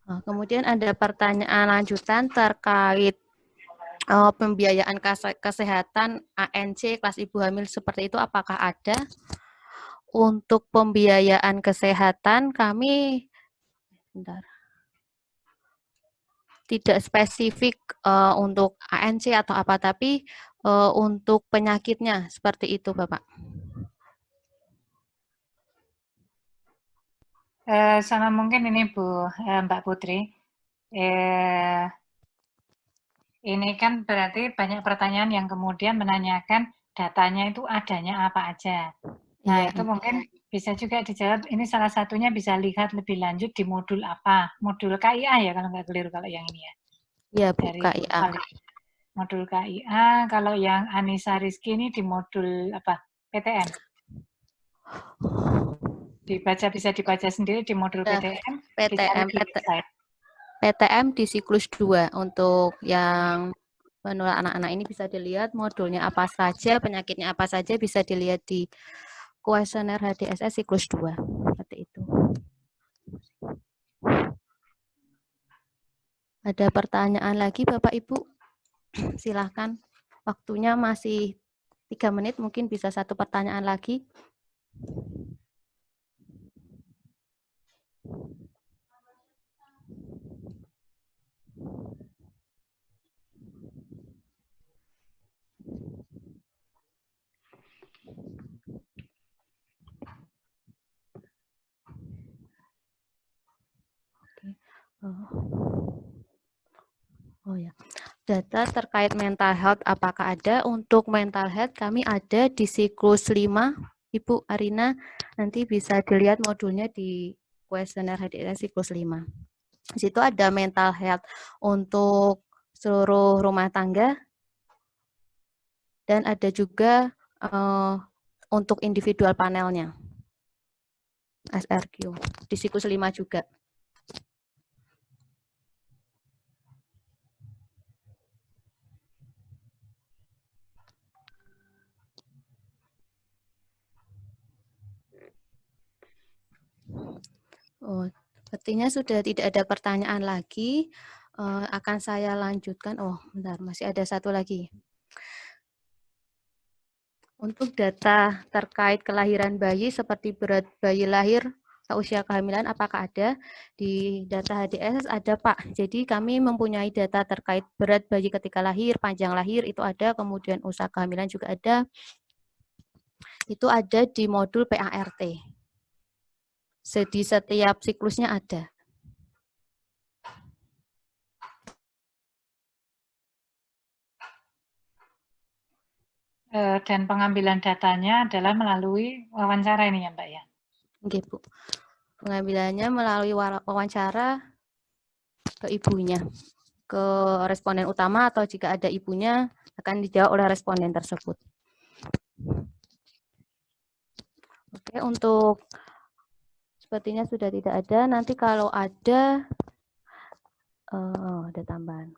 Nah, kemudian ada pertanyaan lanjutan terkait pembiayaan kesehatan ANC kelas ibu hamil seperti itu, apakah ada? Untuk pembiayaan kesehatan kami tidak spesifik untuk ANC atau apa, tapi untuk penyakitnya seperti itu, Bapak. Sama mungkin ini Bu Mbak Putri. Ini kan berarti banyak pertanyaan yang kemudian menanyakan datanya itu adanya apa aja. Nah, Iya, itu mungkin bisa juga dijawab, ini salah satunya bisa lihat lebih lanjut di modul apa? Modul KIA ya, kalau nggak keliru kalau yang ini ya. iya Bu, Dari KIA. modul KIA, kalau yang Anissa Rizky ini di modul apa? PTN. Bisa dibaca sendiri di modul Ya, PTN, PTM, dicari di website. PTM di siklus 2 untuk yang menular anak-anak ini bisa dilihat modulnya apa saja, penyakitnya apa saja bisa dilihat di kuesioner HDSS siklus 2. Seperti itu. Ada pertanyaan lagi Bapak Ibu? Silahkan. Waktunya masih 3 menit, mungkin bisa 1 pertanyaan lagi. Oh ya, data terkait mental health apakah ada? Untuk mental health kami ada di siklus 5, Ibu Arina, nanti bisa dilihat modulnya di kuesioner HDSS siklus 5. Di situ ada mental health untuk seluruh rumah tangga dan ada juga untuk individual panelnya, SRQ, di siklus 5 juga. Oh, sepertinya sudah tidak ada pertanyaan lagi. Akan saya lanjutkan. Oh, bentar, masih ada 1 lagi. Untuk data terkait kelahiran bayi seperti berat bayi lahir atau usia kehamilan, apakah ada? Di data HDSS ada Pak. Jadi kami mempunyai data terkait berat bayi ketika lahir, panjang lahir itu ada, kemudian usia kehamilan juga ada. Itu ada di modul PART. Di setiap siklusnya ada. Dan pengambilan datanya adalah melalui wawancara ini ya Mbak ya? Oke Bu. Pengambilannya melalui wawancara ke ibunya, ke responden utama atau jika ada ibunya akan dijawab oleh responden tersebut. Oke, untuk sepertinya sudah tidak ada. Nanti kalau ada tambahan.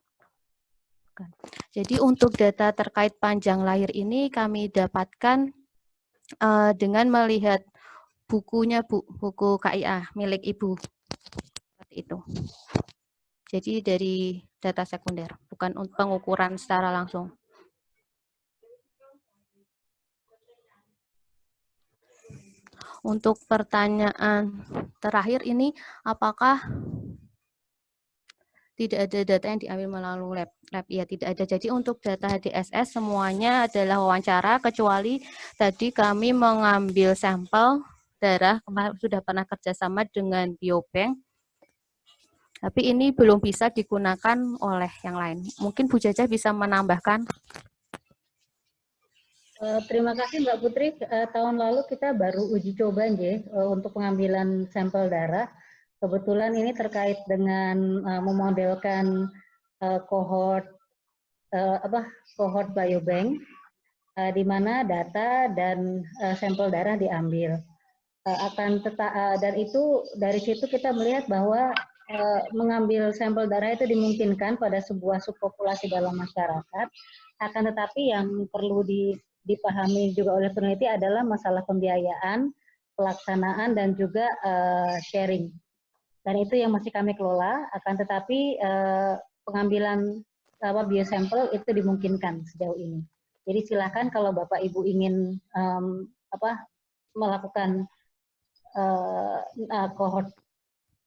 Jadi untuk data terkait panjang lahir ini kami dapatkan dengan melihat bukunya Bu, buku KIA milik Ibu. Seperti itu. Jadi dari data sekunder, bukan untuk pengukuran secara langsung. Untuk pertanyaan terakhir ini, apakah tidak ada data yang diambil melalui lab? Ya, tidak ada. Jadi untuk data HDSS semuanya adalah wawancara, kecuali tadi kami mengambil sampel darah, kemarin sudah pernah kerjasama dengan biobank, tapi ini belum bisa digunakan oleh yang lain. Mungkin Bu Jaja bisa menambahkan. Terima kasih Mbak Putri. Tahun lalu kita baru uji coba untuk pengambilan sampel darah. Kebetulan ini terkait dengan memodelkan kohort biobank, di mana data dan sampel darah diambil. Dan itu dari situ kita melihat bahwa mengambil sampel darah itu dimungkinkan pada sebuah subpopulasi dalam masyarakat. Akan tetapi yang perlu dipahami juga oleh peneliti adalah masalah pembiayaan, pelaksanaan, dan juga sharing. Dan itu yang masih kami kelola, akan tetapi pengambilan biosampel itu dimungkinkan sejauh ini. Jadi silakan kalau Bapak Ibu ingin melakukan kohort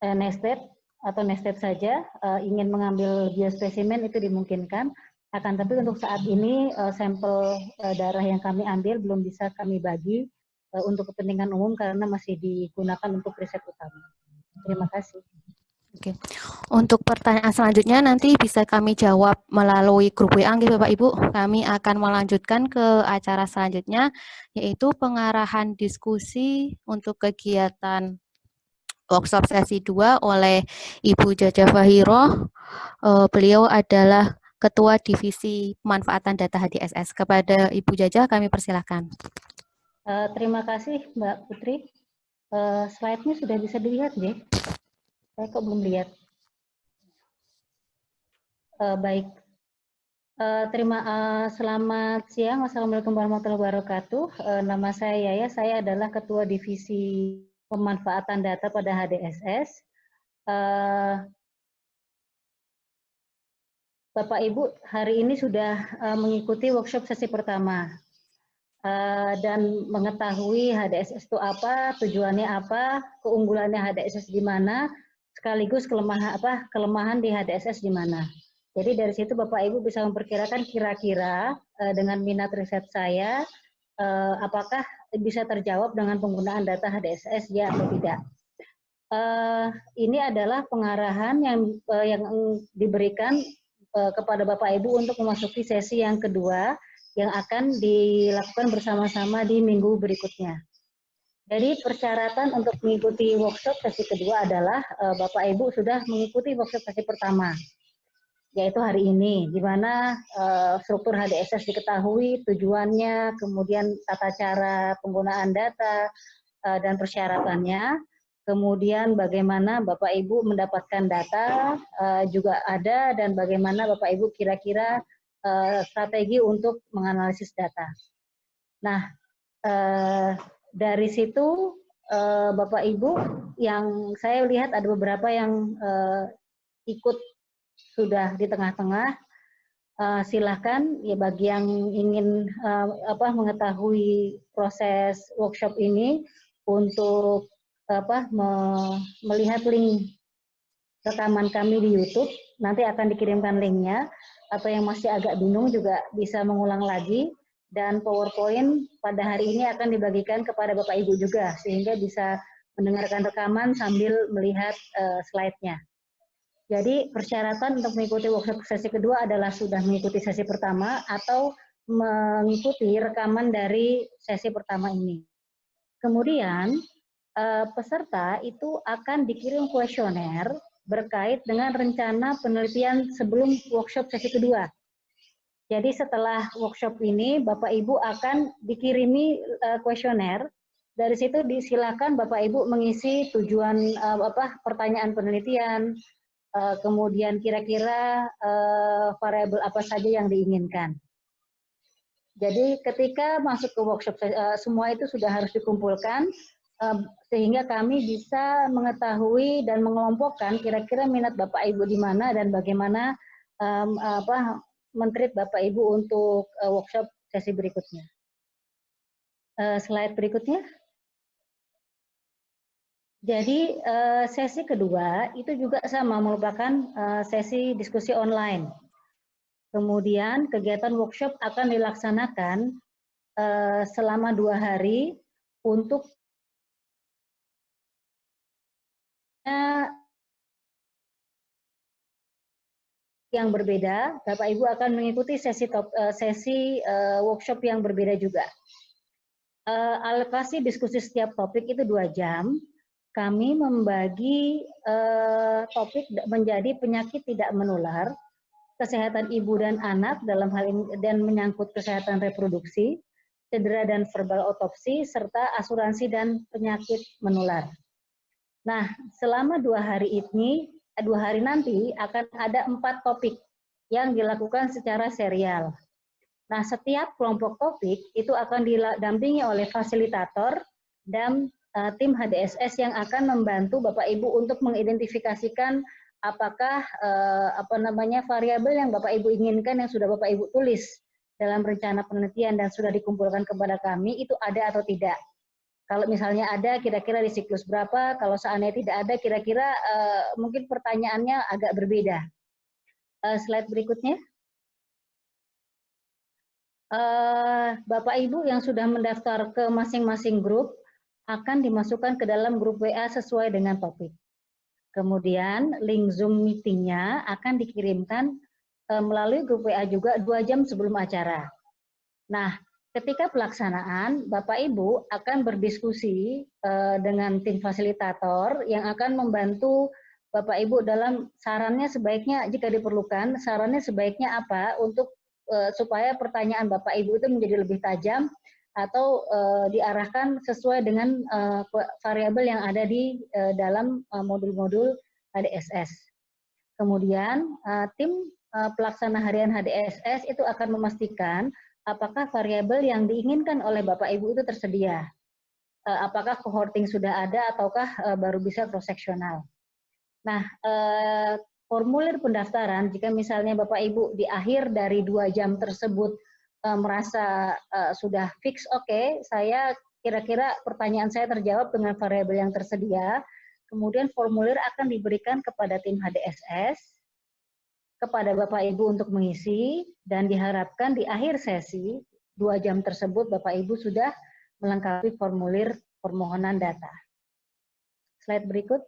nested atau nested saja, ingin mengambil biospesimen itu dimungkinkan. Akan tapi untuk saat ini sampel darah yang kami ambil belum bisa kami bagi untuk kepentingan umum karena masih digunakan untuk riset utama. Terima kasih. Oke. Untuk pertanyaan selanjutnya nanti bisa kami jawab melalui grup WA nggih Bapak Ibu. Kami akan melanjutkan ke acara selanjutnya yaitu pengarahan diskusi untuk kegiatan workshop sesi 2 oleh Ibu Jaja Fahiro. Beliau adalah Ketua Divisi Pemanfaatan Data HDSS. Kepada Ibu Jaja kami persilahkan. Terima kasih Mbak Putri. Slide-nya sudah bisa dilihat deh. Saya kok belum lihat. Baik. Selamat siang. Wassalamualaikum warahmatullahi wabarakatuh. Nama saya Yaya. Saya adalah Ketua Divisi Pemanfaatan Data pada HDSS. Bapak Ibu hari ini sudah mengikuti workshop sesi pertama dan mengetahui HDSS itu apa, tujuannya apa, keunggulannya HDSS di mana, sekaligus kelemahan di HDSS di mana. Jadi dari situ Bapak Ibu bisa memperkirakan kira-kira dengan minat riset saya apakah bisa terjawab dengan penggunaan data HDSS ya atau tidak. Ini adalah pengarahan yang diberikan kepada Bapak Ibu untuk memasuki sesi yang kedua yang akan dilakukan bersama-sama di minggu berikutnya. Jadi persyaratan untuk mengikuti workshop sesi kedua adalah Bapak Ibu sudah mengikuti workshop sesi pertama, yaitu hari ini, di mana struktur HDSS diketahui, tujuannya, kemudian tata cara penggunaan data, dan persyaratannya, kemudian bagaimana Bapak Ibu mendapatkan data juga ada, dan bagaimana Bapak Ibu kira-kira strategi untuk menganalisis data. Nah, dari situ Bapak Ibu yang saya lihat ada beberapa yang ikut sudah di tengah-tengah. Silahkan ya bagi yang ingin mengetahui proses workshop ini untuk melihat link rekaman kami di YouTube, nanti akan dikirimkan linknya, atau yang masih agak bingung juga bisa mengulang lagi, dan PowerPoint pada hari ini akan dibagikan kepada Bapak Ibu juga, sehingga bisa mendengarkan rekaman sambil melihat slide-nya. Jadi persyaratan untuk mengikuti workshop sesi kedua adalah sudah mengikuti sesi pertama atau mengikuti rekaman dari sesi pertama ini. Kemudian peserta itu akan dikirim kuesioner berkait dengan rencana penelitian sebelum workshop sesi kedua. Jadi setelah workshop ini Bapak Ibu akan dikirimi kuesioner. Dari situ disilakan Bapak Ibu mengisi tujuan pertanyaan penelitian, kemudian kira-kira variabel apa saja yang diinginkan. Jadi ketika masuk ke workshop semua itu sudah harus dikumpulkan sehingga kami bisa mengetahui dan mengelompokkan kira-kira minat Bapak Ibu di mana dan bagaimana men-treat Bapak Ibu untuk workshop sesi berikutnya. Slide berikutnya. Jadi sesi kedua itu juga sama merupakan sesi diskusi online. Kemudian kegiatan workshop akan dilaksanakan selama 2 hari untuk yang berbeda. Bapak Ibu akan mengikuti sesi workshop yang berbeda juga. Alokasi diskusi setiap topik itu 2 jam. Kami membagi topik menjadi penyakit tidak menular, kesehatan ibu dan anak dalam hal ini dan menyangkut kesehatan reproduksi, cedera dan verbal otopsi, serta asuransi dan penyakit menular. Nah, selama 2 hari nanti akan ada 4 topik yang dilakukan secara serial. Nah, setiap kelompok topik itu akan didampingi oleh fasilitator dan tim HDSS yang akan membantu Bapak Ibu untuk mengidentifikasikan apakah variabel yang Bapak Ibu inginkan yang sudah Bapak Ibu tulis dalam rencana penelitian dan sudah dikumpulkan kepada kami itu ada atau tidak. Kalau misalnya ada, kira-kira di siklus berapa, kalau seandainya tidak ada, kira-kira mungkin pertanyaannya agak berbeda. Slide berikutnya. Bapak Ibu yang sudah mendaftar ke masing-masing grup akan dimasukkan ke dalam grup WA sesuai dengan topik. Kemudian link Zoom meetingnya akan dikirimkan melalui grup WA juga 2 jam sebelum acara. Nah, ketika pelaksanaan, Bapak Ibu akan berdiskusi dengan tim fasilitator yang akan membantu Bapak Ibu dalam sarannya sebaiknya jika diperlukan, sarannya sebaiknya apa untuk supaya pertanyaan Bapak Ibu itu menjadi lebih tajam atau diarahkan sesuai dengan variabel yang ada di dalam modul-modul HDSS. Kemudian tim pelaksana harian HDSS itu akan memastikan apakah variabel yang diinginkan oleh Bapak Ibu itu tersedia. Apakah cohorting sudah ada ataukah baru bisa cross-sectional. Nah, formulir pendaftaran, jika misalnya Bapak Ibu di akhir dari 2 jam tersebut merasa sudah fix, oke, saya kira-kira pertanyaan saya terjawab dengan variabel yang tersedia, kemudian formulir akan diberikan kepada tim HDSS, kepada Bapak Ibu untuk mengisi, dan diharapkan di akhir sesi, 2 jam tersebut Bapak Ibu sudah melengkapi formulir permohonan data. Slide berikut.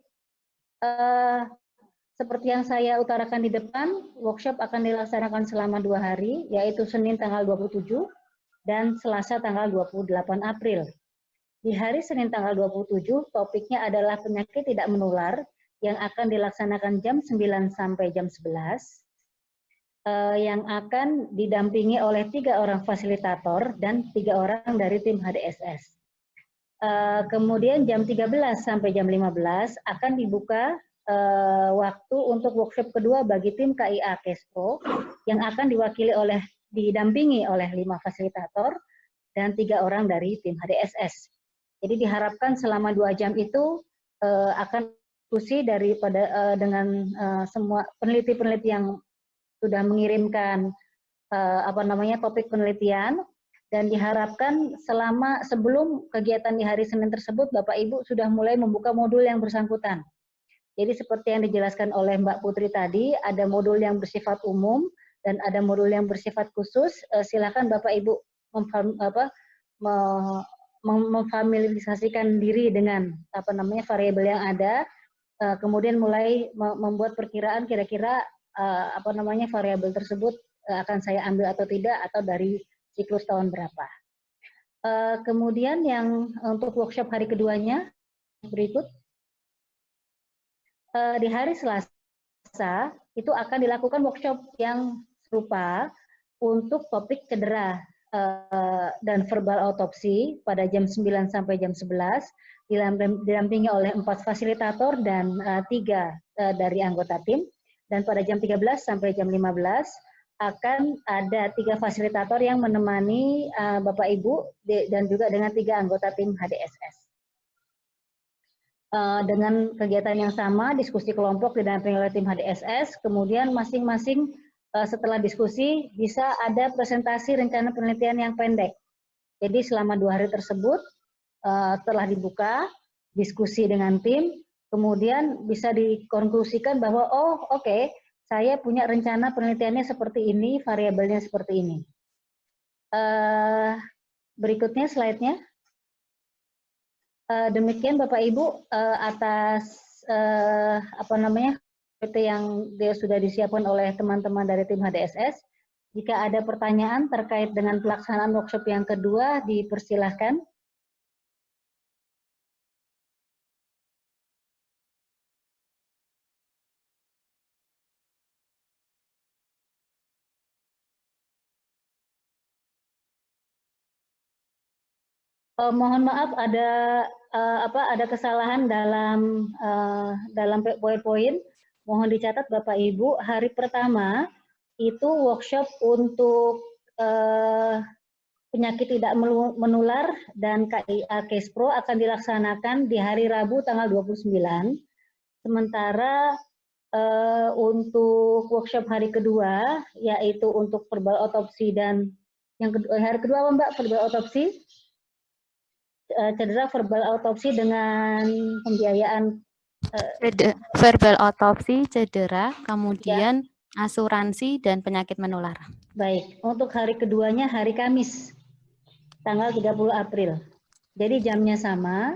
Seperti yang saya utarakan di depan, workshop akan dilaksanakan selama 2 hari, yaitu Senin tanggal 27 dan Selasa tanggal 28 April. Di hari Senin tanggal 27, topiknya adalah penyakit tidak menular yang akan dilaksanakan jam 9 sampai jam 11, yang akan didampingi oleh 3 orang fasilitator dan 3 orang dari tim HDSS. Kemudian jam 13 sampai jam 15 akan dibuka waktu untuk workshop kedua bagi tim KIA Kespro yang akan didampingi oleh 5 fasilitator dan 3 orang dari tim HDSS. Jadi diharapkan selama 2 jam itu akan diskusi dengan semua peneliti-peneliti yang sudah mengirimkan topik penelitian, dan diharapkan sebelum kegiatan di hari Senin tersebut Bapak Ibu sudah mulai membuka modul yang bersangkutan. Jadi seperti yang dijelaskan oleh Mbak Putri tadi, ada modul yang bersifat umum dan ada modul yang bersifat khusus. Silakan Bapak Ibu memfamiliarisasikan diri dengan variabel yang ada, kemudian mulai membuat perkiraan kira-kira variabel tersebut akan saya ambil atau tidak, atau dari siklus tahun berapa. Kemudian yang untuk workshop hari keduanya berikut. Di hari Selasa itu akan dilakukan workshop yang serupa untuk topik cedera dan verbal autopsi pada jam 9 sampai jam 11, didampingi oleh 4 fasilitator dan 3 dari anggota tim, dan pada jam 13 sampai jam 15 akan ada 3 fasilitator yang menemani Bapak Ibu dan juga dengan 3 anggota tim HDSS. Dengan kegiatan yang sama, diskusi kelompok didampingi oleh tim HDSS, kemudian masing-masing setelah diskusi bisa ada presentasi rencana penelitian yang pendek. Jadi selama 2 hari tersebut telah dibuka, diskusi dengan tim, kemudian bisa dikonklusikan bahwa oke, saya punya rencana penelitiannya seperti ini, variabelnya seperti ini. Berikutnya slide-nya. Demikian Bapak Ibu atas PT yang sudah disiapkan oleh teman-teman dari tim HDSS. Jika ada pertanyaan terkait dengan pelaksanaan workshop yang kedua, dipersilahkan. Mohon maaf ada kesalahan dalam poin-poin. Mohon dicatat Bapak Ibu, hari pertama itu workshop untuk penyakit tidak menular dan KIA Kespro akan dilaksanakan di hari Rabu tanggal 29. Sementara untuk workshop hari kedua, yaitu untuk verbal autopsi dan yang kedua, hari kedua Mbak, verbal autopsi, cedera verbal autopsi dengan pembiayaan verbal autopsi, cedera, kemudian asuransi dan penyakit menular. Baik, untuk hari keduanya hari Kamis, tanggal 30 April. Jadi jamnya sama,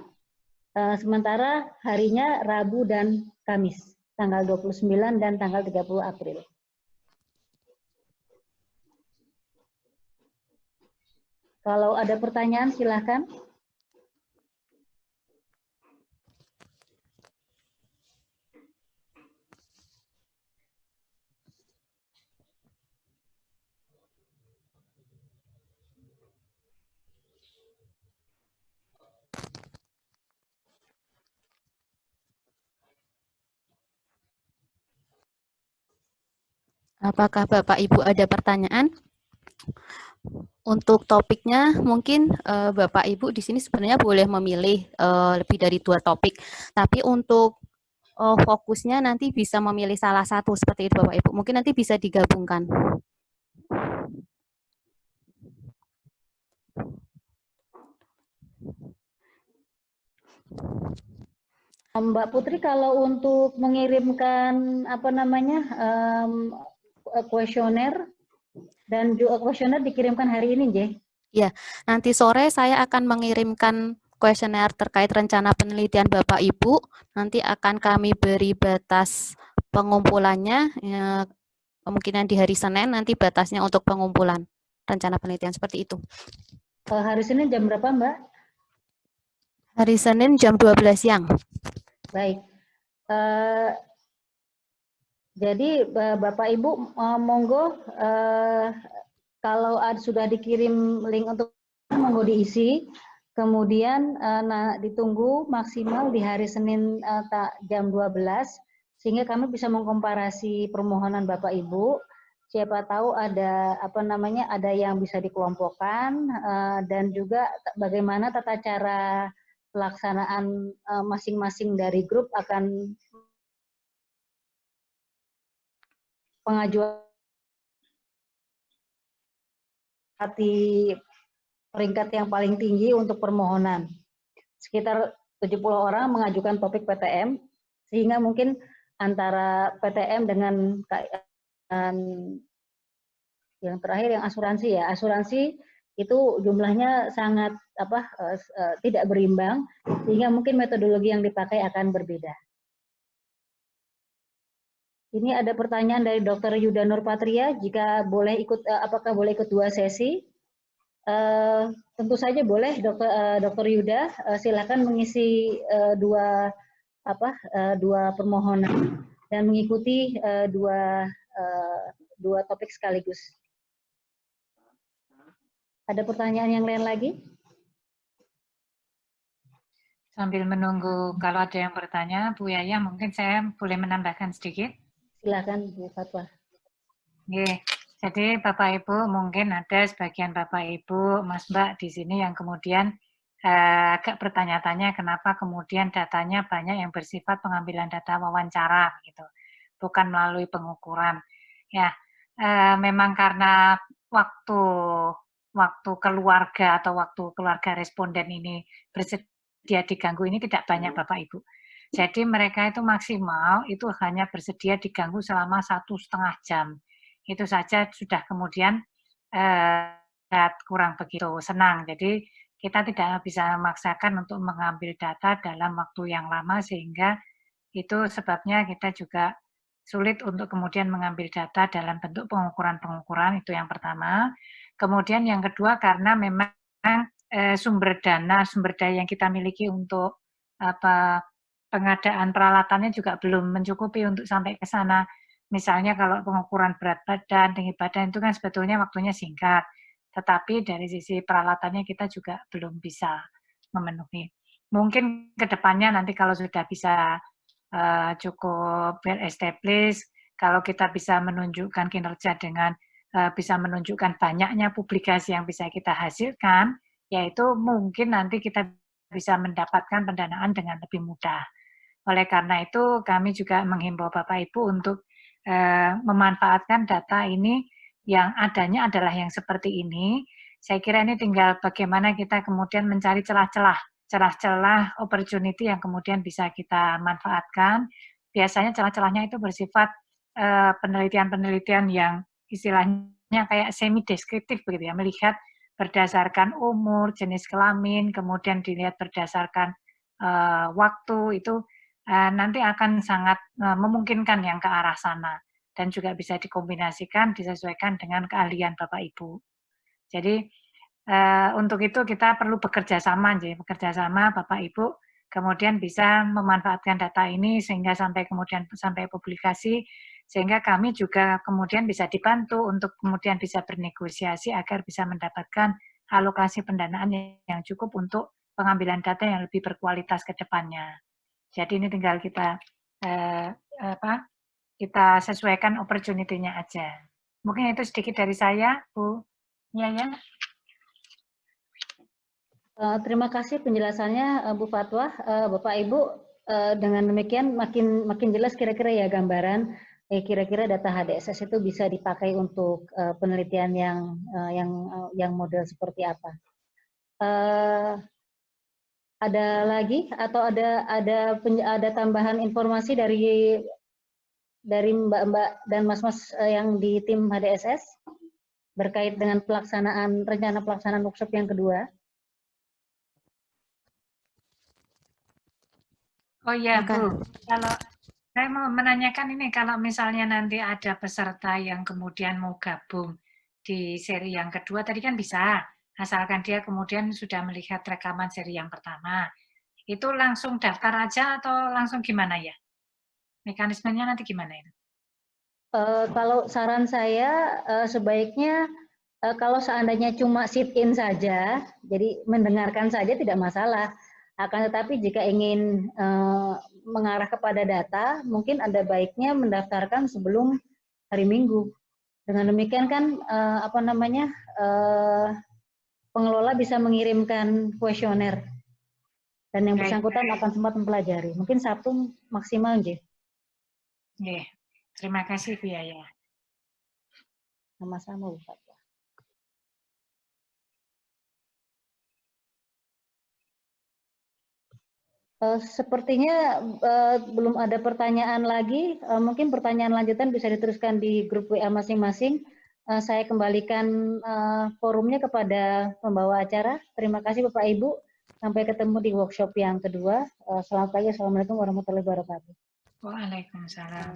sementara harinya Rabu dan Kamis, tanggal 29 dan tanggal 30 April. Kalau ada pertanyaan silakan. Apakah Bapak Ibu ada pertanyaan? Untuk topiknya mungkin Bapak Ibu di sini sebenarnya boleh memilih lebih dari 2 topik. Tapi untuk fokusnya nanti bisa memilih salah satu seperti itu Bapak Ibu. Mungkin nanti bisa digabungkan. Mbak Putri, kalau untuk mengirimkan kuesioner dan juga kuesioner dikirimkan hari ini, Jeh? Ya, nanti sore saya akan mengirimkan kuesioner terkait rencana penelitian Bapak Ibu. Nanti akan kami beri batas pengumpulannya, ya, kemungkinan di hari Senin nanti batasnya untuk pengumpulan rencana penelitian seperti itu. Hari Senin jam berapa, Mbak? Hari Senin jam 12 siang. Baik. Jadi Bapak Ibu monggo kalau sudah dikirim link untuk monggo diisi. Kemudian ditunggu maksimal di hari Senin jam 12 sehingga kami bisa mengkomparasi permohonan Bapak Ibu. Siapa tahu ada ada yang bisa dikelompokkan dan juga bagaimana tata cara pelaksanaan masing-masing dari grup akan pengajuan di peringkat yang paling tinggi untuk permohonan. Sekitar 70 orang mengajukan topik PTM, sehingga mungkin antara PTM dengan yang terakhir yang asuransi ya, asuransi itu jumlahnya sangat tidak berimbang, sehingga mungkin metodologi yang dipakai akan berbeda. Ini ada pertanyaan dari Dr. Yuda Nurpatria, jika boleh ikut, apakah boleh ikut 2 sesi? Tentu saja boleh, Dr. Yuda, silakan mengisi dua permohonan dan mengikuti dua topik sekaligus. Ada pertanyaan yang lain lagi? Sambil menunggu kalau ada yang bertanya, Bu Yaya, mungkin saya boleh menambahkan sedikit. Silakan Bu Fatwa. Oke, jadi Bapak Ibu mungkin ada sebagian Bapak Ibu, Mas Mbak di sini yang kemudian agak bertanya-tanya kenapa kemudian datanya banyak yang bersifat pengambilan data wawancara gitu, bukan melalui pengukuran. Ya, memang karena waktu keluarga atau waktu keluarga responden ini bersedia diganggu ini tidak banyak Bapak Ibu. Jadi mereka itu maksimal itu hanya bersedia diganggu selama 1,5 jam. Itu saja sudah kemudian kurang begitu senang. Jadi kita tidak bisa memaksakan untuk mengambil data dalam waktu yang lama sehingga itu sebabnya kita juga sulit untuk kemudian mengambil data dalam bentuk pengukuran-pengukuran, itu yang pertama. Kemudian yang kedua karena memang sumber daya yang kita miliki untuk pengadaan peralatannya juga belum mencukupi untuk sampai ke sana. Misalnya kalau pengukuran berat badan, tinggi badan itu kan sebetulnya waktunya singkat, tetapi dari sisi peralatannya kita juga belum bisa memenuhi. Mungkin ke depannya nanti kalau sudah bisa cukup well established, kalau kita bisa menunjukkan kinerja dengan bisa menunjukkan banyaknya publikasi yang bisa kita hasilkan, yaitu mungkin nanti kita bisa mendapatkan pendanaan dengan lebih mudah. Oleh karena itu, kami juga menghimbau Bapak Ibu untuk memanfaatkan data ini yang adanya adalah yang seperti ini. Saya kira ini tinggal bagaimana kita kemudian mencari celah-celah opportunity yang kemudian bisa kita manfaatkan. Biasanya celah-celahnya itu bersifat penelitian-penelitian yang istilahnya kayak semi-deskriptif begitu ya, melihat berdasarkan umur, jenis kelamin, kemudian dilihat berdasarkan waktu, itu nanti akan sangat memungkinkan yang ke arah sana. Dan juga bisa dikombinasikan, disesuaikan dengan keahlian Bapak Ibu. Jadi untuk itu kita perlu bekerja sama Bapak Ibu, kemudian bisa memanfaatkan data ini sehingga sampai publikasi, sehingga kami juga kemudian bisa dibantu untuk kemudian bisa bernegosiasi agar bisa mendapatkan alokasi pendanaan yang cukup untuk pengambilan data yang lebih berkualitas ke depannya. Jadi ini tinggal kita kita sesuaikan opportunity-nya aja. Mungkin itu sedikit dari saya, Bu Yaya. Terima kasih penjelasannya Bu Fatwa. Bapak Ibu, dengan demikian makin jelas kira-kira ya gambaran kira-kira data HDSS itu bisa dipakai untuk penelitian yang model seperti apa. Ada lagi atau ada tambahan informasi dari Mbak-mbak dan Mas-mas yang di tim HDSS berkait dengan rencana pelaksanaan workshop yang kedua? Oh iya, Bu. Kalau saya mau menanyakan ini, kalau misalnya nanti ada peserta yang kemudian mau gabung di seri yang kedua, tadi kan bisa, asalkan dia kemudian sudah melihat rekaman seri yang pertama. Itu langsung daftar aja atau langsung gimana ya? Mekanismenya nanti gimana itu? Kalau saran saya, sebaiknya kalau seandainya cuma sit-in saja, jadi mendengarkan saja tidak masalah. Akan tetapi jika ingin mengarah kepada data, mungkin ada baiknya mendaftarkan sebelum hari Minggu. Dengan demikian kan pengelola bisa mengirimkan kuesioner dan yang bersangkutan akan sempat mempelajari. Mungkin Sabtu maksimal, nggih. Nggih. Terima kasih, Bu Yaya. Sama-sama, Bu Fatwa. Sepertinya belum ada pertanyaan lagi. Mungkin pertanyaan lanjutan bisa diteruskan di grup WA masing-masing. Saya kembalikan forumnya kepada pembawa acara. Terima kasih Bapak Ibu. Sampai ketemu di workshop yang kedua. Selamat pagi. Assalamualaikum warahmatullahi wabarakatuh. Waalaikumsalam.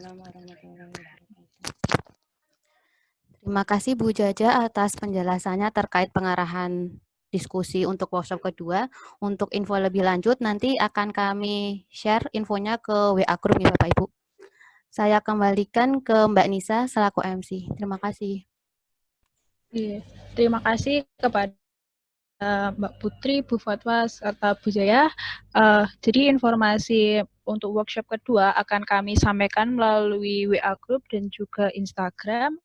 Terima kasih Bu Jaja atas penjelasannya terkait pengarahan diskusi untuk workshop kedua. Untuk info lebih lanjut nanti akan kami share infonya ke WA Group ya Bapak Ibu. Saya kembalikan ke Mbak Nisa selaku MC. Terima kasih. Terima kasih kepada Mbak Putri, Bu Fatwa, serta Bu Jaya. Jadi informasi untuk workshop kedua akan kami sampaikan melalui WA Group dan juga Instagram.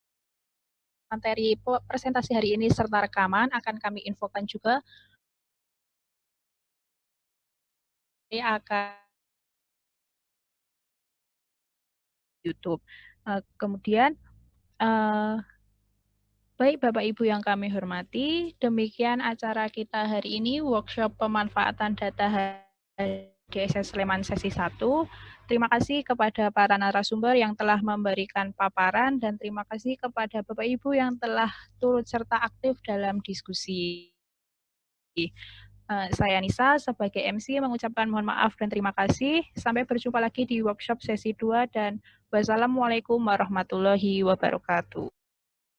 Materi presentasi hari ini serta rekaman akan kami infokan juga. Ini akan YouTube. Kemudian, baik Bapak Ibu yang kami hormati, demikian acara kita hari ini, workshop pemanfaatan data HDSS Sleman sesi 1. Terima kasih kepada para narasumber yang telah memberikan paparan dan terima kasih kepada Bapak Ibu yang telah turut serta aktif dalam diskusi. Saya Nisa sebagai MC mengucapkan mohon maaf dan terima kasih. Sampai berjumpa lagi di workshop sesi 2 dan wassalamualaikum warahmatullahi wabarakatuh.